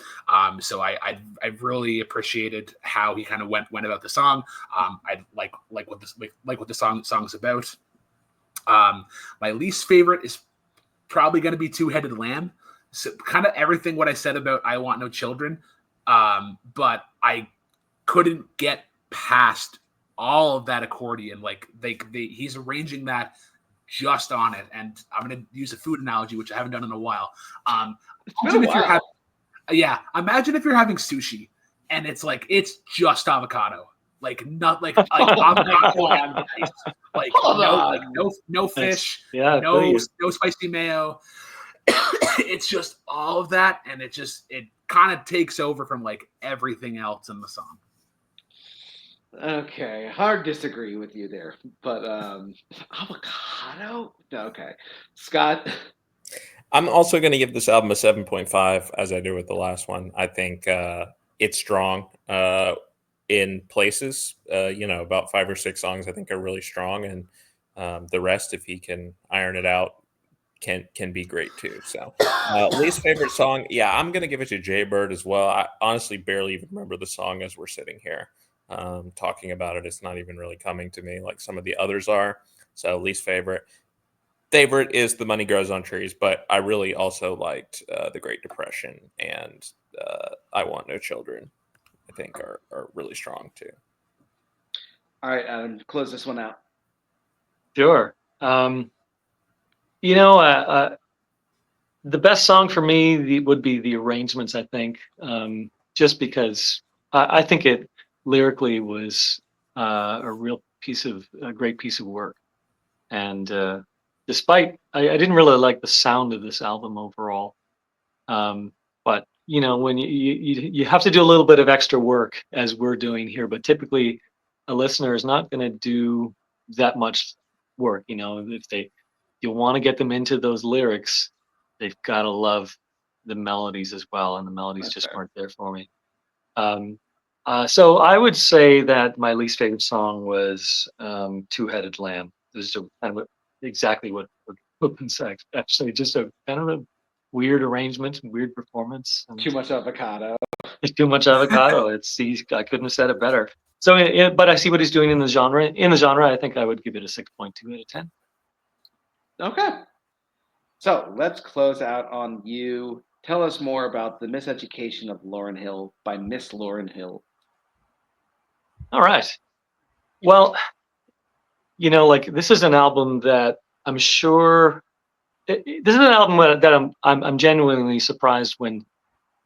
So I really appreciated how he kind of went about the song. I like what the song's about. My least favorite is probably going to be Two-Headed Lamb. So kind of everything what I said about I Want No Children, but I couldn't get past all of that accordion. Like he's arranging that just on it, and I'm going to use a food analogy, which I haven't done in a while. Imagine if you're having sushi and it's just avocado, avocado and rice, no fish, no spicy mayo. It's just all of that, and it kind of takes over from everything else in the song. Okay, hard disagree with you there, but avocado? Okay, Scott. I'm also going to give this album a 7.5, as I do with the last one. I think it's strong in places. About 5 or 6 songs I think are really strong, and the rest, if he can iron it out, can be great too. So least favorite song, I'm going to give it to Jaybird as well. I honestly barely even remember the song as we're sitting here talking about it. It's not even really coming to me like some of the others are. So least favorite is The Money Grows on Trees, but I really also liked The Great Depression and I Want No Children. I think are really strong too. All right, Adam, close this one out. Sure. The best song for me would be the arrangements, I think, just because I think it lyrically was a great piece of work. And despite, I didn't really like the sound of this album overall. But, when you have to do a little bit of extra work as we're doing here, but typically a listener is not going to do that much work. If you want to get them into those lyrics, they've got to love the melodies as well, and the melodies weren't there for me. So I would say that my least favorite song was Two-Headed Lamb. It was exactly what Open Sex. Actually, just a kind of a weird arrangement, weird performance. Too much avocado. Too much avocado. I couldn't have said it better. So, but I see what he's doing in the genre. In the genre, I think I would give it a 6.2 out of 10. Okay. So let's close out on you. Tell us more about The Miseducation of Lauryn Hill by Miss Lauryn Hill. All right. Well, this is an album that I'm sure. This is an album that I'm genuinely surprised when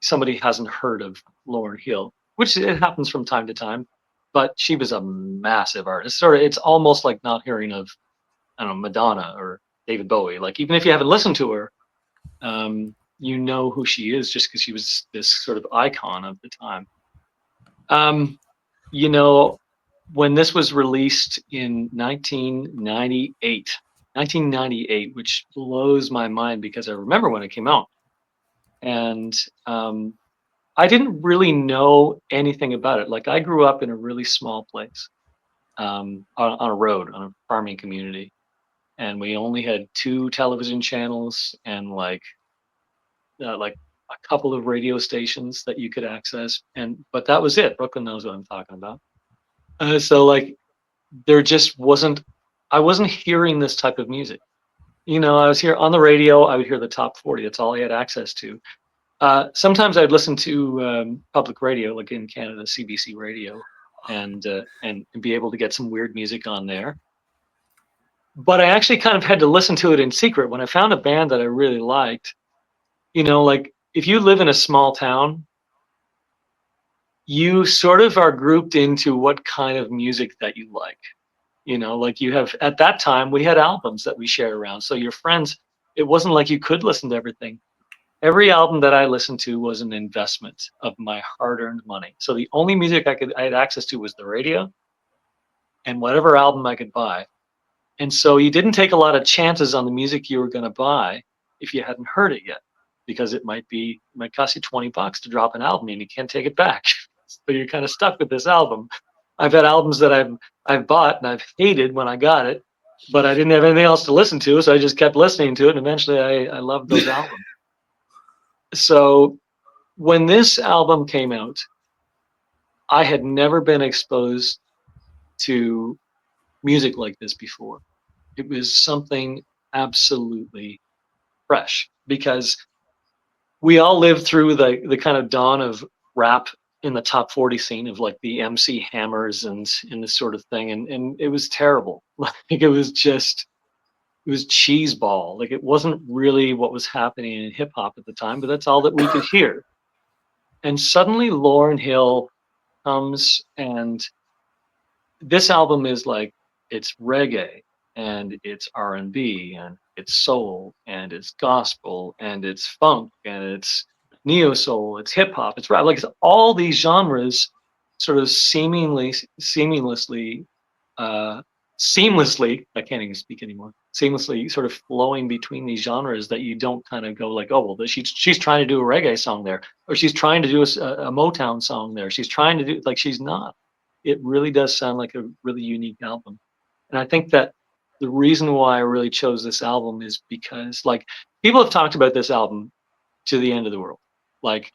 somebody hasn't heard of Lauryn Hill, which it happens from time to time. But she was a massive artist. It's almost like not hearing of, I don't know, Madonna or David Bowie. Like, even if you haven't listened to her, you know who she is just because she was this sort of icon of the time. When this was released in 1998, which blows my mind because I remember when it came out. And I didn't really know anything about it. Like, I grew up in a really small place on a road, on a farming community. And we only had 2 television channels and like a couple of radio stations that you could access. But that was it. Brooklyn knows what I'm talking about. So there just wasn't, I wasn't hearing this type of music. I was here on the radio. I would hear the top 40. That's all I had access to. Sometimes I'd listen to public radio, like in Canada, CBC radio, and be able to get some weird music on there. But I actually kind of had to listen to it in secret. When I found a band that I really liked, if you live in a small town, you sort of are grouped into what kind of music that you like. You have, at that time, we had albums that we shared around. So your friends, it wasn't like you could listen to everything. Every album that I listened to was an investment of my hard-earned money. So the only music I had access to was the radio and whatever album I could buy. And so you didn't take a lot of chances on the music you were going to buy if you hadn't heard it yet, because it might cost you $20 to drop an album and you can't take it back. So you're kind of stuck with this album. I've had albums that I've bought and I've hated when I got it, but I didn't have anything else to listen to, so I just kept listening to it, and eventually I loved those albums. So when this album came out, I had never been exposed to music like this before. It was something absolutely fresh, because we all lived through the kind of dawn of rap in the top 40 scene of like the MC Hammers and this sort of thing, and it was terrible. Like it was cheeseball. Like it wasn't really what was happening in hip hop at the time, but that's all that we could hear. And suddenly Lauryn Hill comes, and this album is like, it's reggae and it's R&B and it's soul and it's gospel and it's funk and it's neo soul, it's hip hop, it's rap. Like it's all these genres sort of seamlessly, uh, seamlessly, I can't even speak anymore, seamlessly sort of flowing between these genres, that you don't kind of go like, oh, well, she's trying to do a reggae song there, or she's trying to do a Motown song there. She's trying to do, like, she's not. It really does sound like a really unique album. And I think that the reason why I really chose this album is because, like, people have talked about this album to the end of the world. Like,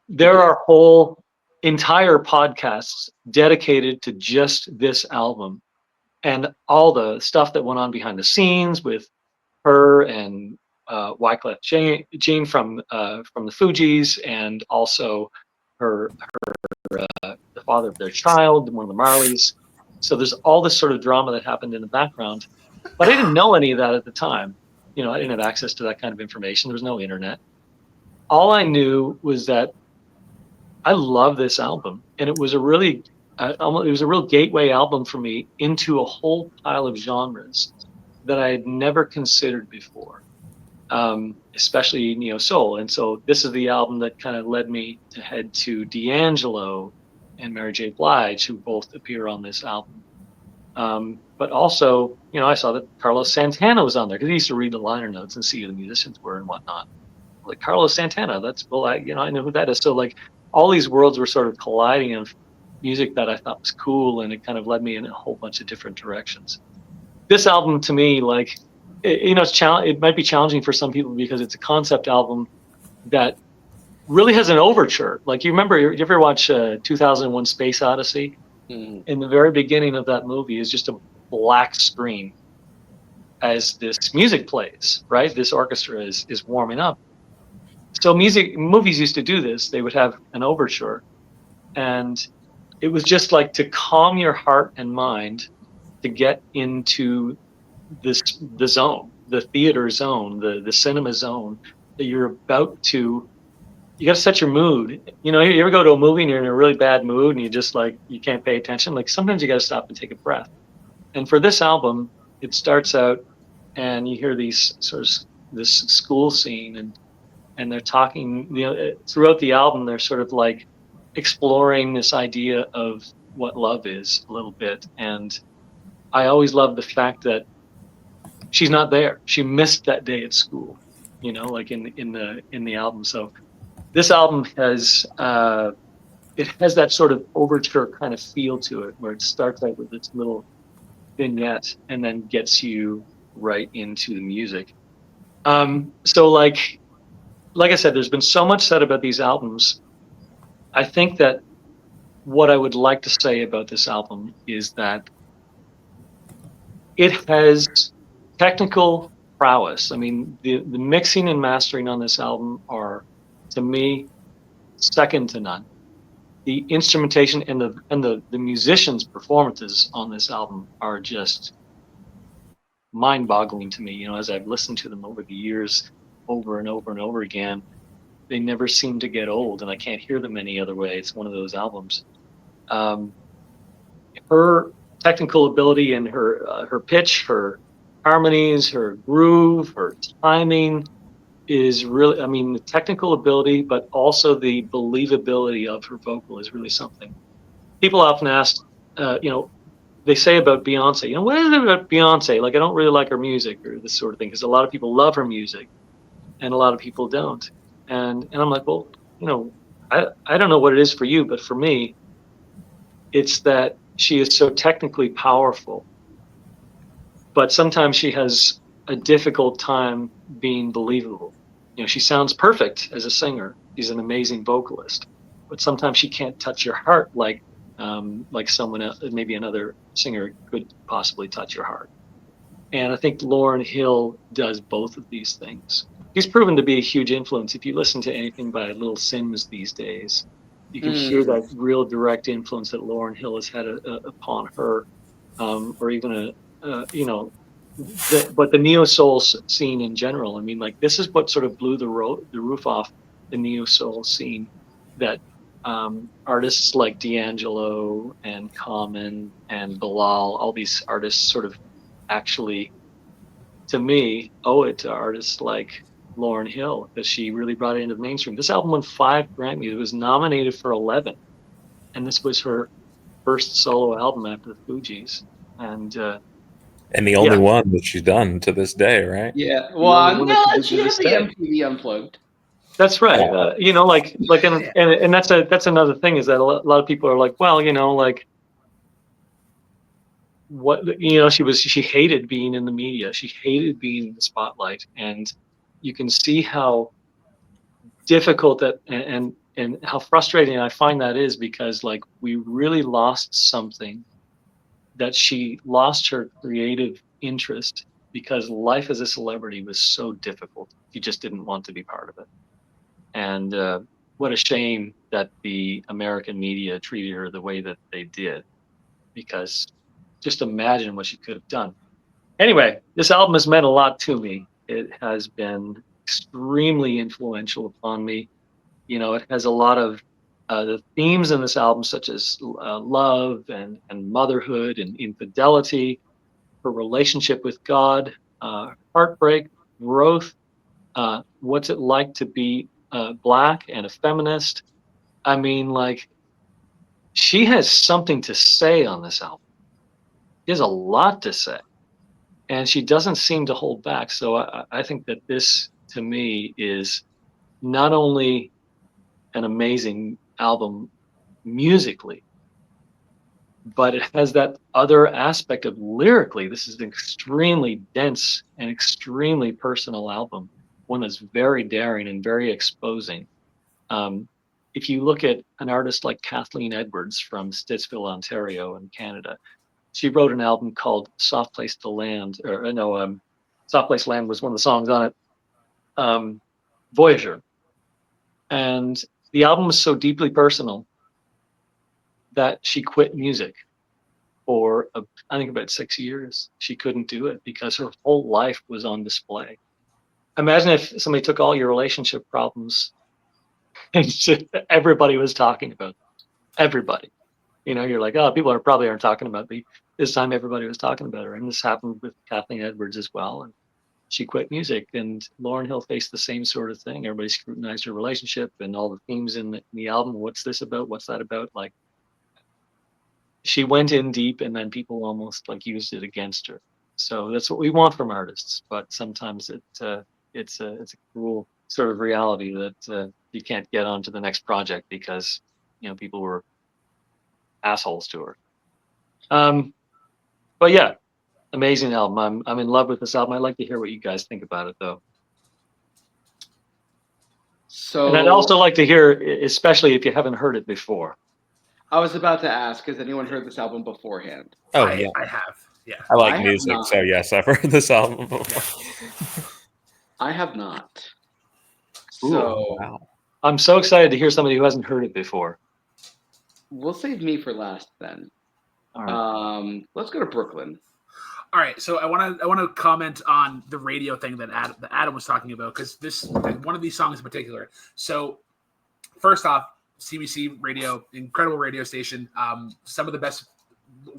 there are whole entire podcasts dedicated to just this album and all the stuff that went on behind the scenes with her and Wyclef Jean from the Fugees, and also her the father of their child, one of the Marleys. So there's all this sort of drama that happened in the background, but I didn't know any of that at the time. You know, I didn't have access to that kind of information. There was no internet. All I knew was that I love this album, and it was a really, it was a real gateway album for me into a whole pile of genres that I had never considered before, especially neo soul. And so this is the album that kind of led me to head to D'Angelo and Mary J. Blige, who both appear on this album. But also, you know, I saw that Carlos Santana was on there, because he used to read the liner notes and see who the musicians were and whatnot. Like, Carlos Santana, that's, well, I know who that is. So like all these worlds were sort of colliding of music that I thought was cool, and it kind of led me in a whole bunch of different directions. This album, to me, like, you know, it might be challenging for some people because it's a concept album that really has an overture. Like, you ever watch 2001 Space Odyssey? Mhm. In the very beginning of that movie is just a black screen as this music plays, right? This orchestra is warming up. So movies used to do this. They would have an overture, and it was just like to calm your heart and mind, to get into the zone, the theater zone, the cinema zone, that you're about to. You got to set your mood. You know, you ever go to a movie and you're in a really bad mood and you just, like, you can't pay attention? Like, sometimes you got to stop and take a breath. And for this album, it starts out and you hear these sort of this school scene, and they're talking, you know, throughout the album, they're sort of like exploring this idea of what love is a little bit. And I always love the fact that she's not there. She missed that day at school, you know, like in the album. So this album has it has that sort of overture kind of feel to it, where it starts out with its little vignette and then gets you right into the music. So like I said, there's been so much said about these albums. I think that what I would like to say about this album is that it has technical prowess. I mean, the mixing and mastering on this album are, to me, second to none. The instrumentation and the musicians' performances on this album are just mind-boggling to me. You know, as I've listened to them over the years, over and over and over again, they never seem to get old, and I can't hear them any other way. It's one of those albums. Her technical ability and her pitch, her harmonies, her groove, her timing is really, I mean, the technical ability, but also the believability of her vocal is really something. People often ask, you know, they say about Beyonce, you know, what is it about Beyonce? Like, I don't really like her music, or this sort of thing, because a lot of people love her music and a lot of people don't. And I'm like, well, you know, I don't know what it is for you, but for me, it's that she is so technically powerful, but sometimes she has a difficult time being believable. You know, she sounds perfect as a singer. She's an amazing vocalist, but sometimes she can't touch your heart like someone else, maybe another singer could possibly touch your heart. And I think Lauryn Hill does both of these things. He's proven to be a huge influence. If you listen to anything by Little Sims these days, you can hear that real direct influence that Lauryn Hill has had upon her, or even but the neo soul scene in general. I mean, like this is what sort of blew the roof off the neo soul scene. That artists like D'Angelo and Common and Bilal, all these artists sort of actually, to me, owe it to artists like Lauryn Hill because she really brought it into the mainstream. This album won 5 Grammys. It was nominated for 11, and this was her first solo album after the Fugees. And the only one that she's done to this day, right? Yeah. The only Well, one that no, can she do had this the day. MTV Unplugged. That's right. And that's another thing is that a lot of people are like, well, like what, she hated being in the media. She hated being in the spotlight, and you can see how difficult that and how frustrating I find that is, because like we really lost something, that she lost her creative interest because life as a celebrity was so difficult. She just didn't want to be part of it. And what a shame that the American media treated her the way that they did, because just imagine what she could have done. Anyway, this album has meant a lot to me. It has been extremely influential upon me. It has a lot of the themes in this album, such as love and motherhood and infidelity, her relationship with God, heartbreak, growth, what's it like to be Black and a feminist. I mean, like, she has something to say on this album. She has a lot to say, and she doesn't seem to hold back. So I think that this, to me, is not only an amazing album musically, but it has that other aspect of lyrically. This is an extremely dense and extremely personal album, one that's very daring and very exposing. If you look at an artist like Kathleen Edwards from Stittsville, Ontario in Canada, she wrote an album called Soft Place to Land, or no, Soft Place to Land was one of the songs on it, Voyager. And the album was so deeply personal that she quit music for, I think, about 6 years. She couldn't do it because her whole life was on display. Imagine if somebody took all your relationship problems and everybody was talking about them. Everybody. You're like, oh, people probably aren't talking about me. This time everybody was talking about her. And this happened with Kathleen Edwards as well. And she quit music. And Lauryn Hill faced the same sort of thing. Everybody scrutinized her relationship and all the themes in the album. What's this about? What's that about? Like, she went in deep, and then people almost like used it against her. So that's what we want from artists. But sometimes it's a cruel sort of reality that you can't get onto the next project because people were assholes to her. But yeah, amazing album. I'm in love with this album. I'd like to hear what you guys think about it, though. So, and I'd also like to hear, especially if you haven't heard it before. I was about to ask, has anyone heard this album beforehand? Oh, I yeah. have. Yeah. I like have music, not. so yes, I've heard this album before. I have not. Ooh, So, wow. I'm so excited to hear somebody who hasn't heard it before. we'll save me for last then. All right. Let's go to Brooklyn. All right, so I want to comment on the radio thing that Adam was talking about, because one of these songs in particular. So first off, CBC radio, incredible radio station.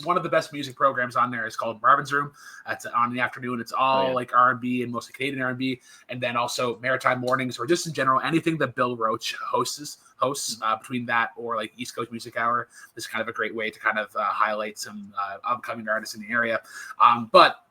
One of the best music programs on there is called Marvin's Room. It's on the afternoon. It's all like R&B and mostly Canadian R&B, and then also Maritime Mornings, or just in general anything that Bill Roach hosts. Between that or like East Coast Music Hour, this is kind of a great way to kind of highlight some upcoming artists in the area. But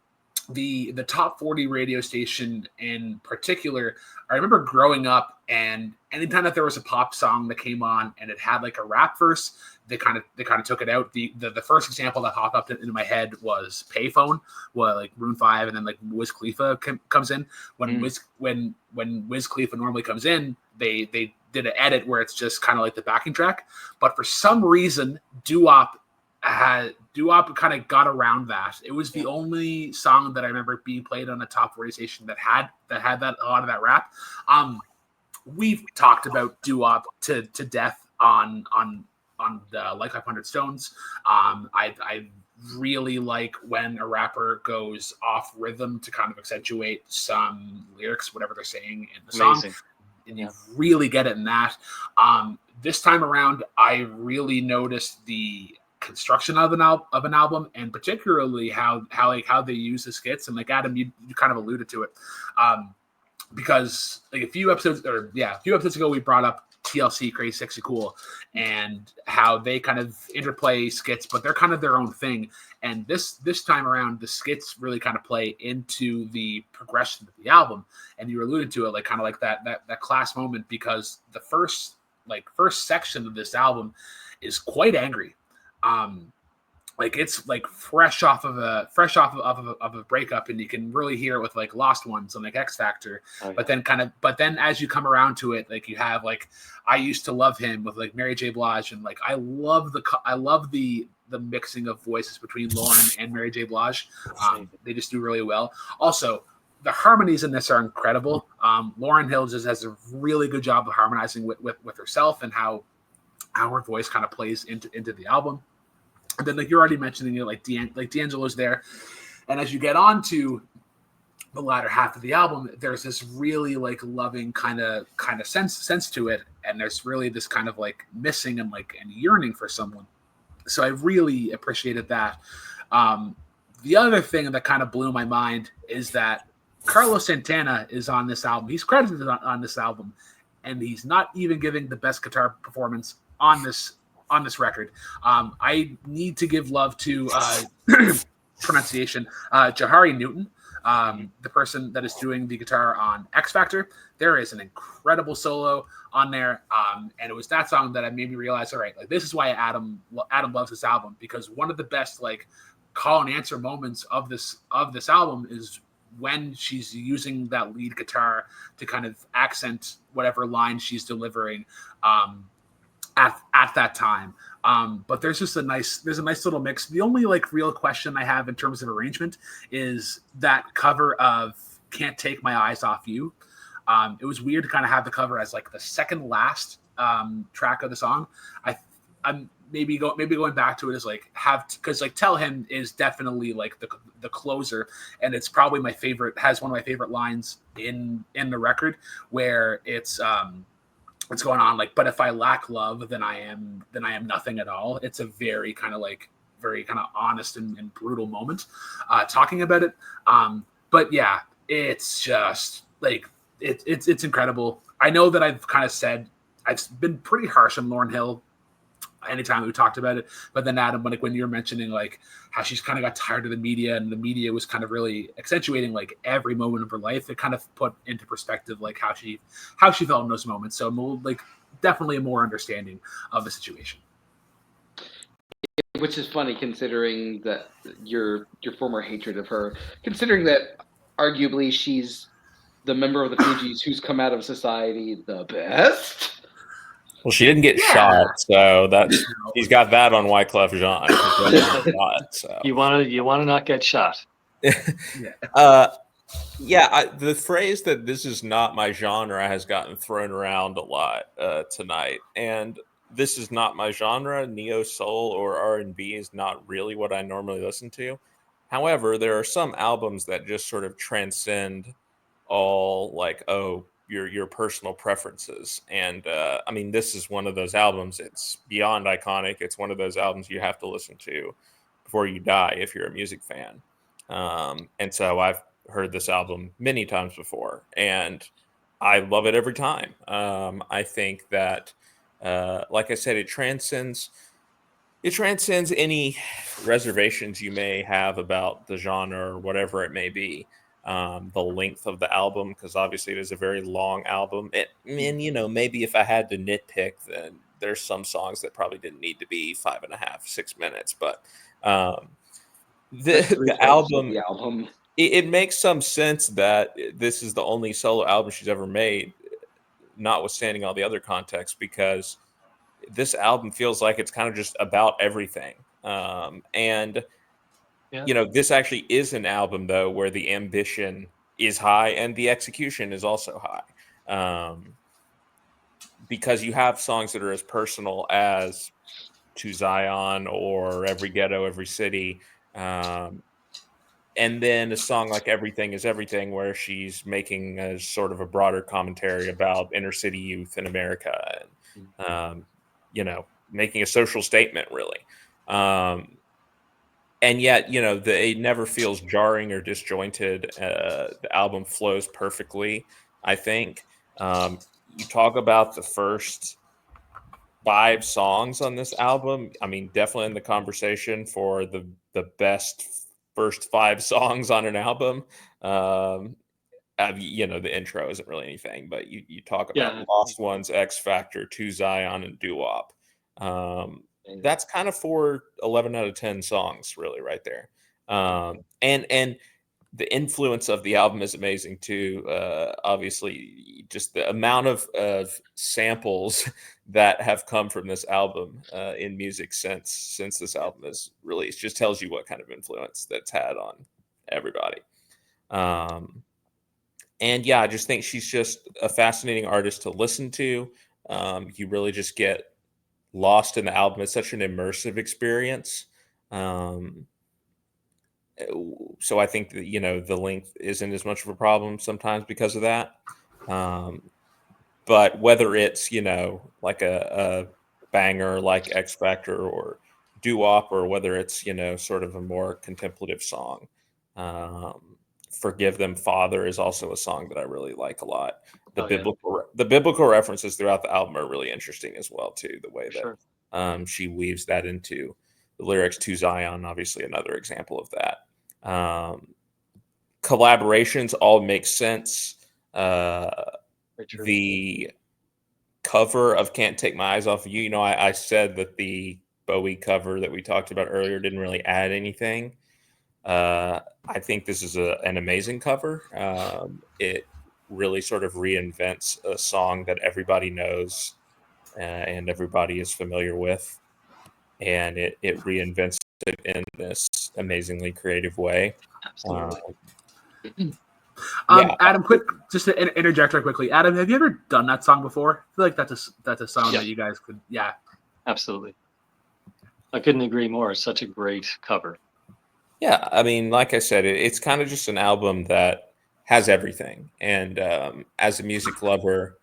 the top 40 radio station in particular, I remember growing up, and anytime that there was a pop song that came on and it had like a rap verse, they kind of took it out. The first example that popped up into my head was Payphone, well, like Maroon 5, and then like Wiz Khalifa comes in. When Wiz Khalifa normally comes in, they did an edit where it's just kind of like the backing track. But for some reason, doo-wop kind of got around that. It was the only song that I remember being played on a top 40 station that had that a lot of that rap. We've talked about doo-wop to death on the Like 500 Stones. I really like when a rapper goes off rhythm to kind of accentuate some lyrics, whatever they're saying in the song. And you really get it in that. This time around, I really noticed the construction of an album, and particularly how they use the skits. And like Adam, you kind of alluded to it, because like a few episodes ago, we brought up TLC Crazy Sexy Cool and how they kind of interplay skits, but they're kind of their own thing. And this time around, the skits really kind of play into the progression of the album. And you alluded to it, like kind of like that class moment, because the first section of this album is quite angry. Like it's like fresh off of a breakup, and you can really hear it with like Lost Ones and like X Factor. Oh, yeah. But then as you come around to it, like you have like I Used to Love Him with like Mary J. Blige, and like I love the mixing of voices between Lauryn and Mary J. Blige. They just do really well. Also, the harmonies in this are incredible. Lauryn Hill just has a really good job of harmonizing with herself, and how her voice kind of plays into the album. And then, like you're already mentioning it, like D'Angelo's there. And as you get on to the latter half of the album, there's this really like loving kind of sense to it, and there's really this kind of like missing and yearning for someone. So I really appreciated that. The other thing that kind of blew my mind is that Carlos Santana is on this album. He's credited on this album, and he's not even giving the best guitar performance on this record. I need to give love to pronunciation, Jahari Newton, the person that is doing the guitar on X Factor. There is an incredible solo on there, and it was that song that made me realize, all right, like this is why Adam loves this album, because one of the best like call and answer moments of this album is when she's using that lead guitar to kind of accent whatever line she's delivering at that time. But there's a nice little mix. The only like real question I have in terms of arrangement is that cover of Can't Take My Eyes Off You. It was weird to kind of have the cover as like the second last track of the song. I'm maybe going back to it as like because like Tell Him is definitely like the closer, and it's probably has one of my favorite lines in the record, where it's going on like, but if I lack love, then I am nothing at all. It's a very kind of honest and brutal moment talking about it. But yeah, it's just like it's incredible. I know that I've kind of said I've been pretty harsh on Lauryn Hill anytime we talked about it, but then Adam, when you were mentioning like how she's kind of got tired of the media, and the media was kind of really accentuating like every moment of her life, it kind of put into perspective like how she felt in those moments. So I'm like definitely more understanding of the situation. Which is funny considering that your former hatred of her, considering that arguably she's the member of the Fugees who's come out of society the best. Well, she didn't get shot, so he's got that on Wyclef Jean. So. You want to not get shot. The phrase that this is not my genre has gotten thrown around a lot tonight, and this is not my genre. Neo soul or R&B is not really what I normally listen to. However, there are some albums that just sort of transcend all like, your personal preferences. And I mean, this is one of those albums. It's beyond iconic. It's one of those albums you have to listen to before you die if you're a music fan. And so I've heard this album many times before, and I love it every time. I think that, like I said, it transcends It transcends any reservations you may have about the genre or whatever it may be. The length of the album, because obviously it is a very long album. And maybe if I had to nitpick, then there's some songs that probably didn't need to be 5.5, 6 minutes. But um, That's the three-quarters of album, the album. it makes some sense that this is the only solo album she's ever made, notwithstanding all the other context, because this album feels like it's kind of just about everything. And Yeah. this actually is an album though where the ambition is high and the execution is also high, because you have songs that are as personal as To Zion or Every Ghetto, Every City. And then a song like Everything is Everything, where she's making a sort of a broader commentary about inner city youth in America, and making a social statement, really. And yet, it never feels jarring or disjointed. The album flows perfectly, I think. You talk about the first 5 songs on this album. I mean, definitely in the conversation for the best first 5 songs on an album. The intro isn't really anything, but you talk about Yeah. Lost Ones, X Factor, To Zion, and Doo Wop. That's kind of for 11 out of 10 songs, really, right there. And the influence of the album is amazing too. Obviously, just the amount of samples that have come from this album in music since this album is released just tells you what kind of influence that's had on everybody. And yeah, I just think she's just a fascinating artist to listen to. You really just get lost in the album. It's such an immersive experience. Um, so I think that the length isn't as much of a problem sometimes because of that. But whether it's like a banger like X Factor or Doo Wop, or whether it's sort of a more contemplative song, Forgive Them Father is also a song that I really like a lot. The Oh, yeah. biblical references throughout the album are really interesting as well too. The way that Sure. she weaves that into the lyrics. To Zion, obviously another example of that. Collaborations all make sense. Very true. The cover of Can't Take My Eyes Off of You, I said that the Bowie cover that we talked about earlier didn't really add anything. I think this is an amazing cover. It really sort of reinvents a song that everybody knows and everybody is familiar with, and it reinvents it in this amazingly creative way. Absolutely. Yeah, Adam, quick, just to interject real quickly. Adam, have you ever done that song before? I feel like that's a song Yeah. that you guys could, yeah. Absolutely. I couldn't agree more. It's such a great cover. Yeah, I mean, like I said, it's kind of just an album that has everything. And as a music lover,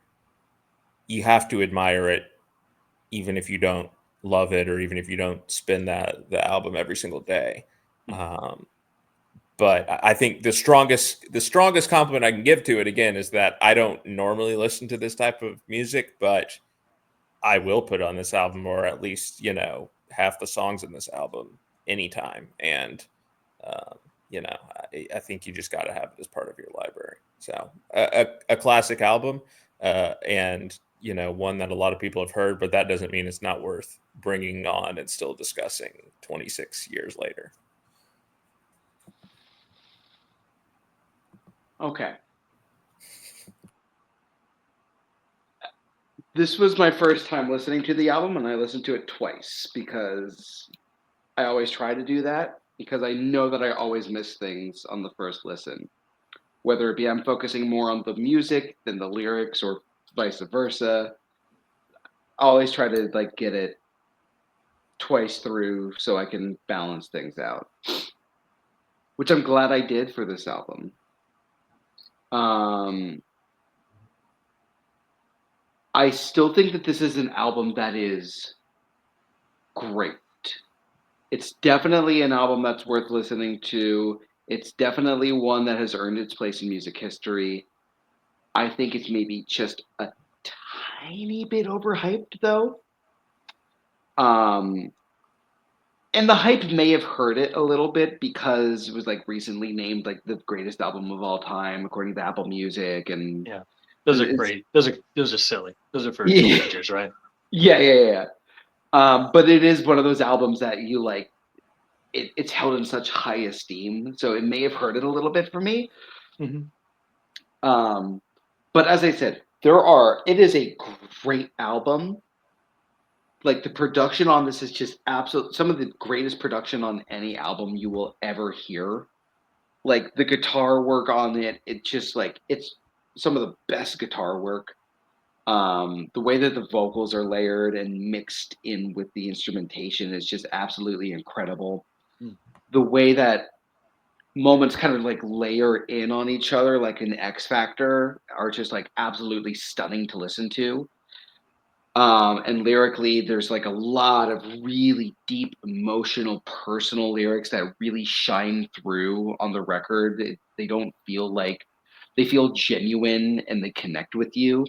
you have to admire it, even if you don't love it, or even if you don't spin the album every single day. But I think the strongest compliment I can give to it, again, is that I don't normally listen to this type of music, but I will put on this album, or at least half the songs in this album, anytime. And I think you just got to have it as part of your library. So a classic album, and one that a lot of people have heard, but that doesn't mean it's not worth bringing on and still discussing 26 years later. Okay. This was my first time listening to the album, and I listened to it twice because I always try to do that, because I know that I always miss things on the first listen. Whether it be I'm focusing more on the music than the lyrics, or vice versa. I always try to get it twice through so I can balance things out, which I'm glad I did for this album. I still think that this is an album that is great. It's definitely an album that's worth listening to. It's definitely one that has earned its place in music history. I think it's maybe just a tiny bit overhyped, though. And the hype may have hurt it a little bit because it was like recently named like the greatest album of all time according to Apple Music, and Yeah, those are it's great. Those are silly. Those are for Yeah. teenagers, right? yeah. But it is one of those albums that you like. It's held in such high esteem, so it may have hurt it a little bit for me. Mhm. But as I said, it is a great album. Like the production on this is just absolute, some of the greatest production on any album you will ever hear. Like the guitar work on it, it's some of the best guitar work. The way that the vocals are layered and mixed in with the instrumentation is just absolutely incredible. Mm. The way that moments kind of like layer in on each other like an X Factor are just like absolutely stunning to listen to. And lyrically, there's like a lot of really deep, emotional, personal lyrics that really shine through on the record. They don't feel like they feel genuine and they connect with you.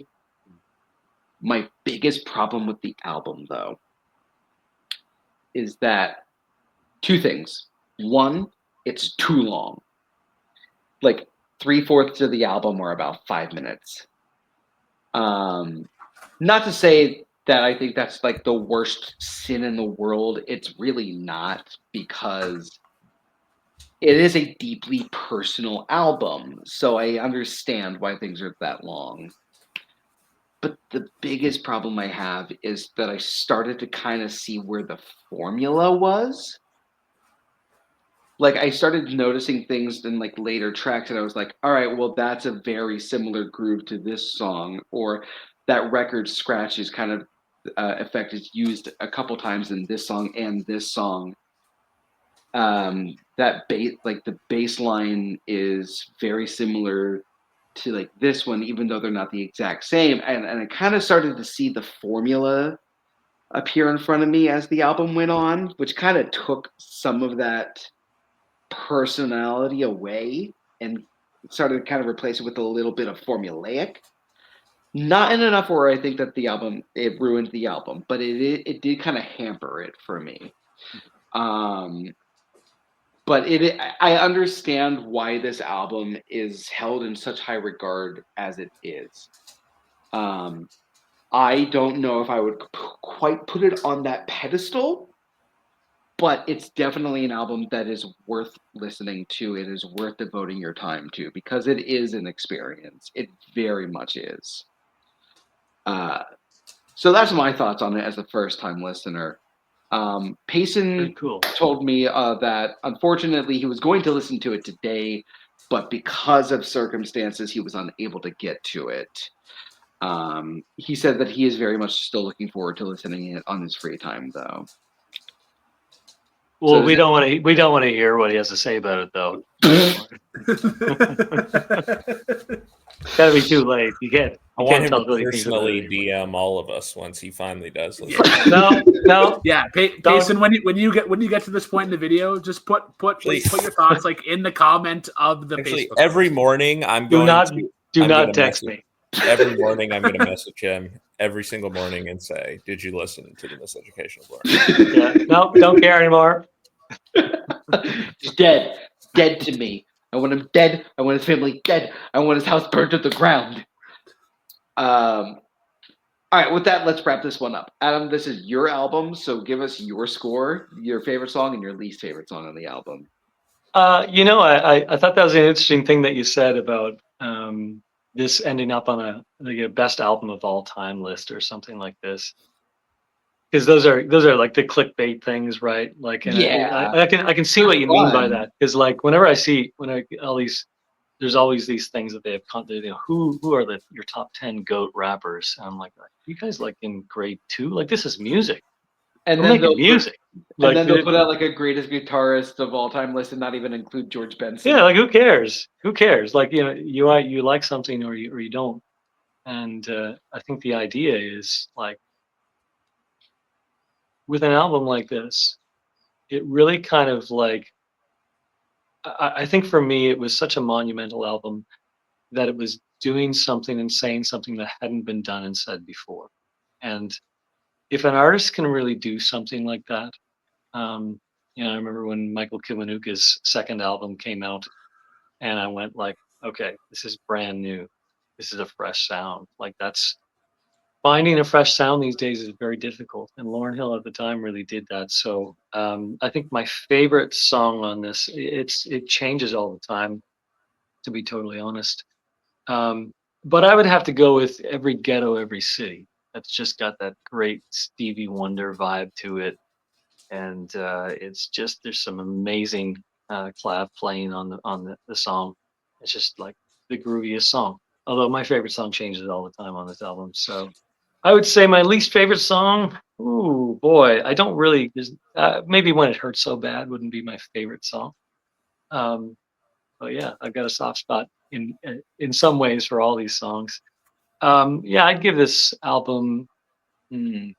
My biggest problem with the album, though, is that two things. One, it's too long. Like 3/4 of the album are about 5 minutes. Not to say that I think that's like the worst sin in the world. It's really not, because it is a deeply personal album. So I understand why things are that long. But the biggest problem I have is that I started to kind of see where the formula was. Like I started noticing things in like later tracks, and I was like, all right, well, that's a very similar groove to this song, or that record scratch is kind of effect is used a couple times in this song and this song. That bass, like the bass line is very similar to like this one, even though they're not the exact same. And I kind of started to see the formula appear in front of me as the album went on, which kind of took some of that personality away and started to kind of replace it with a little bit of formulaic. Not in enough where I think that it ruined the album, but it did kind of hamper it for me. But I understand why this album is held in such high regard as it is. I don't know if I would quite put it on that pedestal, but it's definitely an album that is worth listening to. It is worth devoting your time to because it is an experience. It very much is. So that's my thoughts on it as a first-time listener. Payson Very cool. told me that unfortunately he was going to listen to it today, but because of circumstances, he was unable to get to it. He said that he is very much still looking forward to listening it on his free time, though. Well, So we don't want to hear what he has to say about it, though. Gotta be too late. You can't. I You want can't him tell to what he thinks about personally it anymore. DM all of us once he finally does listen. No. Yeah, Payson, when you get to this point in the video, just put your thoughts like in the comment of the Actually, Facebook. every morning I'm Do going not to do I'm not gonna text message- me. Every morning I'm going to message him every single morning and say, "Did you listen to the Miseducation of Lauryn?" Yeah. No, don't care anymore. He's dead to me. I want him dead. I want his family dead. I want his house burned to the ground. All right, with that, let's wrap this one up. Adam, this is your album, so give us your score, your favorite song, and your least favorite song on the album. I thought that was an interesting thing that you said about this ending up on a best album of all time list or something like this. Because those are like the clickbait things, right? Like, and Yeah. I can see what you mean by that. Because like whenever I see all these, there's always these things that they have. Who are your top 10 GOAT rappers? And I'm like, you guys like in grade 2? Like this is music. And We're then making music. And then they'll put out like a greatest guitarist of all time list and not even include George Benson. Yeah, like who cares? Who cares? Like you like something or you don't. And I think the idea is like with an album like this, it really kind of like I think for me it was such a monumental album that it was doing something and saying something that hadn't been done and said before. And if an artist can really do something like that, I remember when Michael Kiwanuka's second album came out, and I went like, okay, this is brand new. This is a fresh sound. Like that's finding a fresh sound these days is very difficult, and Lauryn Hill at the time really did that. So I think my favorite song on this, it changes all the time, to be totally honest. But I would have to go with Every Ghetto, Every City. That's just got that great Stevie Wonder vibe to it, and it's just there's some amazing clav playing on the song. It's just like the grooviest song. Although my favorite song changes all the time on this album, so I would say my least favorite song. Ooh boy, I don't really. Maybe When It Hurts So Bad wouldn't be my favorite song. Um, but yeah, I've got a soft spot in some ways for all these songs. Yeah, I'd give this album. Hmm,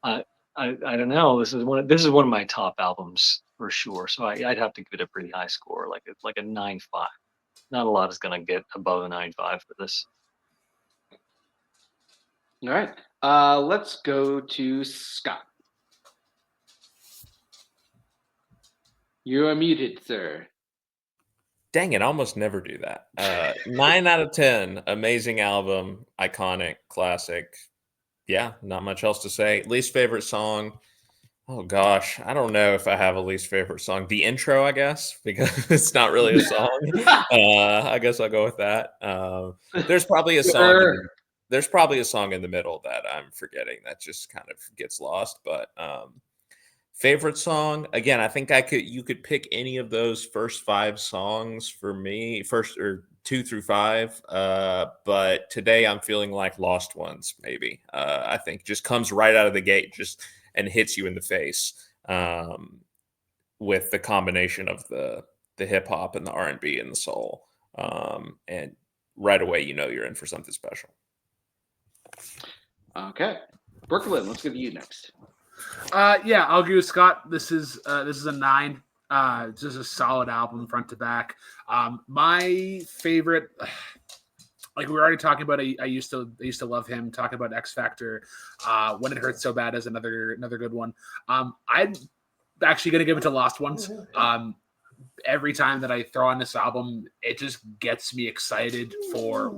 I, I don't know. This is one of my top albums for sure. So I'd have to give it a pretty high score, like a 9.5. Not a lot is gonna get above a 9.5 for this. All right. Let's go to Scott. You are muted, sir. Dang it, I almost never do that. 9 out of 10. Amazing album, iconic, classic. Yeah, not much else to say. Least favorite song. Oh gosh, I don't know if I have a least favorite song. The intro, I guess, because it's not really a song. I guess I'll go with that. There's probably a song. Sure. There's probably a song in the middle that I'm forgetting that just kind of gets lost. But favorite song, again, I think you could pick any of those first 5 songs for me, first or 2 through 5. But today I'm feeling like Lost Ones, maybe. I think just comes right out of the gate, just and hits you in the face with the combination of the hip hop and the R&B and the soul. And right away, you're in for something special. Okay. Brooklyn, let's go to you next. Yeah, I'll agree with Scott. This is a 9. It's just a solid album front to back. My favorite, like we were already talking about, I used to love him. Talking about X Factor, When It Hurts So Bad is another good one. I'm actually gonna give it to Lost Ones. Every time that I throw on this album, it just gets me excited for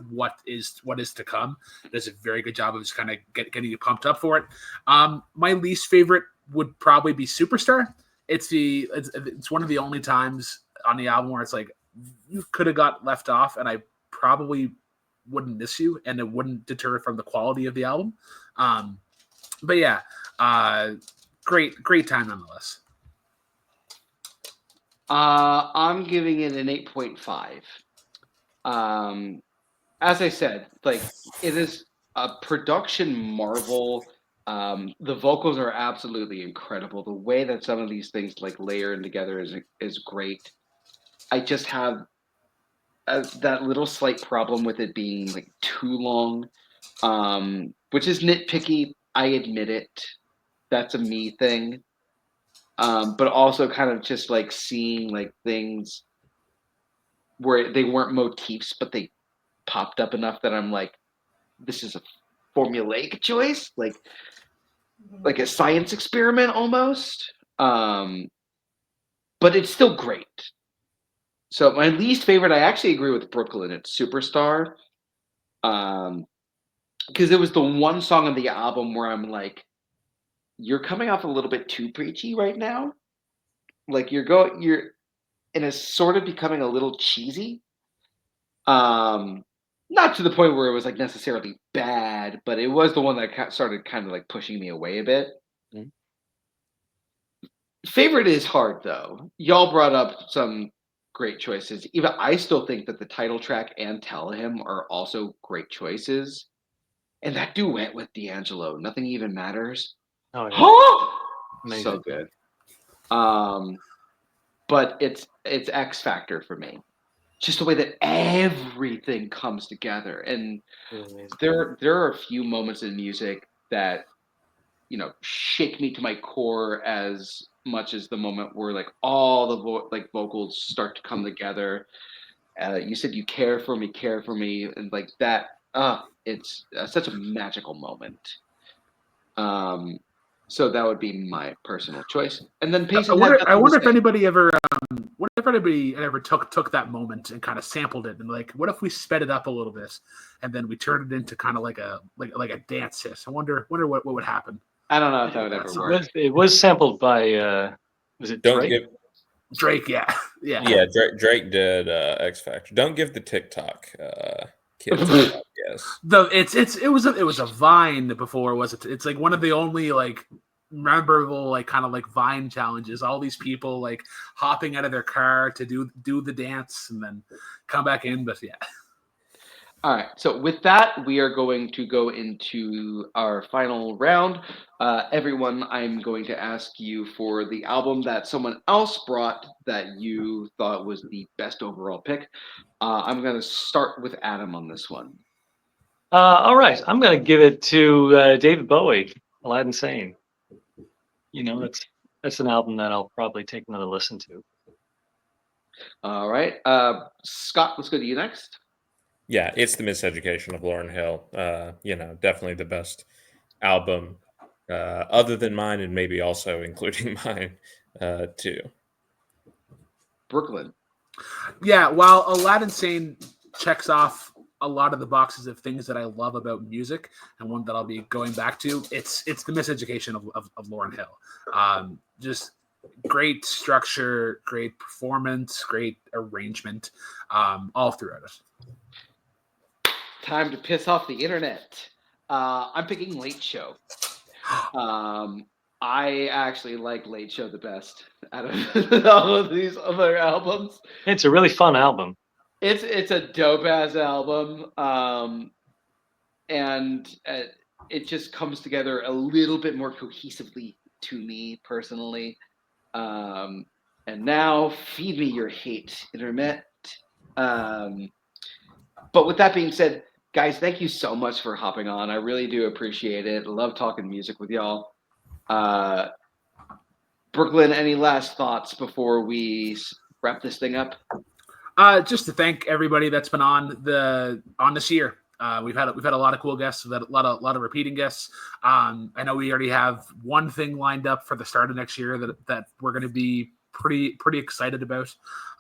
what is to come. It does a very good job of just kind of getting you pumped up for it. My least favorite would probably be Superstar. It's one of the only times on the album where it's like you could have got left off, and I probably wouldn't miss you, and it wouldn't deter from the quality of the album. But yeah, great time nonetheless. I'm giving it an 8.5. As I said, like it is a production marvel. The vocals are absolutely incredible. The way that some of these things like layer in together is great. I just have that little slight problem with it being like too long, which is nitpicky. I admit it. That's a me thing. But also kind of just like seeing like things where they weren't motifs, but they popped up enough that I'm like, this is a formulaic choice, like a science experiment almost. But it's still great. So my least favorite, I actually agree with Brooklyn. It's Superstar. Because it was the one song on the album where I'm like, you're coming off a little bit too preachy right now. Like you're and it's sort of becoming a little cheesy. Not to the point where it was like necessarily bad, but it was the one that started kind of like pushing me away a bit. Mhm. Favorite is hard though. Y'all brought up some great choices. Even I still think that the title track and Tell Him are also great choices. And that duet with D'Angelo, Nothing Even Matters. Oh yeah, Huh? amazing. So good. But it's X Factor for me. Just the way that everything comes together. And Really amazing. there are a few moments in music that shake me to my core as much as the moment where like all the vocals start to come together. You said you care for me, and like that. It's such a magical moment. So that would be my personal choice. And then I Payson wonder, had I wonder if nothing to say. anybody ever, took that moment and kind of sampled it and like, what if we sped it up a little bit and then we turned it into kind of like a dance hit? I wonder what would happen. I don't know if that would ever work. It was sampled by was it Don't Drake? give. Drake, yeah. Yeah, Drake did X Factor. Don't give the TikTok kids that, yes. Though it was a Vine before, was it? It's like one of the only like memorable like kind of like Vine challenges. All these people like hopping out of their car to do the dance and then come back in. But yeah. All right. So with that, we are going to go into our final round. Everyone, I'm going to ask you for the album that someone else brought that you thought was the best overall pick. I'm going to start with Adam on this one. All right, I'm going to give it to David Bowie, Aladdin Sane. That's an album that I'll probably take another listen to. All right. Scott, let's go to you next. Yeah, it's the Miseducation of Lauryn Hill. Definitely the best album, other than mine, and maybe also including mine too. Brooklyn. Yeah, while Aladdin Sane checks off a lot of the boxes of things that I love about music, and one that I'll be going back to, it's the Miseducation of Lauryn Hill. Just great structure, great performance, great arrangement, all throughout it. Time to piss off the internet. I'm picking Late Show. I actually like Late Show the best out of all of these other albums. It's a really fun album. It's a dope ass album, and it just comes together a little bit more cohesively to me personally. And now, feed me your hate, internet. But with that being said, guys, thank you so much for hopping on. I really do appreciate it. I love talking music with y'all. Brooklyn, any last thoughts before we wrap this thing up? Just to thank everybody that's been on this year. We've had a lot of cool guests. We've had a lot of repeating guests. I know we already have one thing lined up for the start of next year that we're going to be pretty excited about.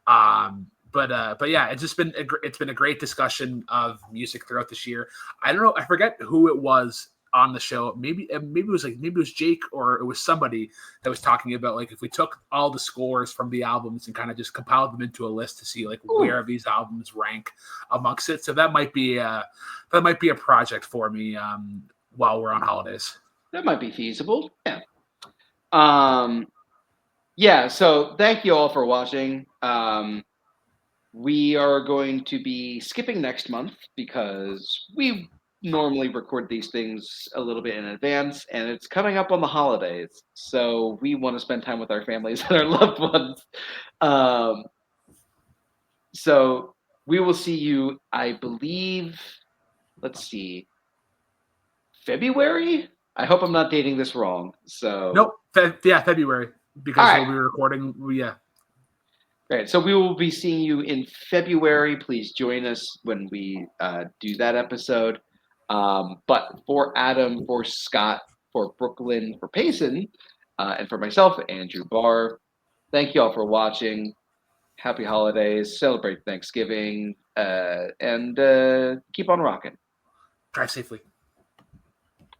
But yeah, it's been a great discussion of music throughout this year. I don't know, I forget who it was on the show. Maybe it was Jake, or it was somebody that was talking about like if we took all the scores from the albums and kind of just compiled them into a list to see like where these albums rank amongst it. So that might be a project for me while we're on holidays. That might be feasible. Yeah. Yeah. So thank you all for watching. We are going to be skipping next month because we normally record these things a little bit in advance, and it's coming up on the holidays. So we want to spend time with our families and our loved ones. So we will see you, I believe, let's see, February? I hope I'm not dating this wrong. So nope. February, because we'll be recording. Yeah. Great. So we will be seeing you in February. Please join us when we do that episode. But for Adam, for Scott, for Brooklyn, for Payson, and for myself, Andrew Barr, thank you all for watching. Happy holidays. Celebrate Thanksgiving. And keep on rocking. Drive safely.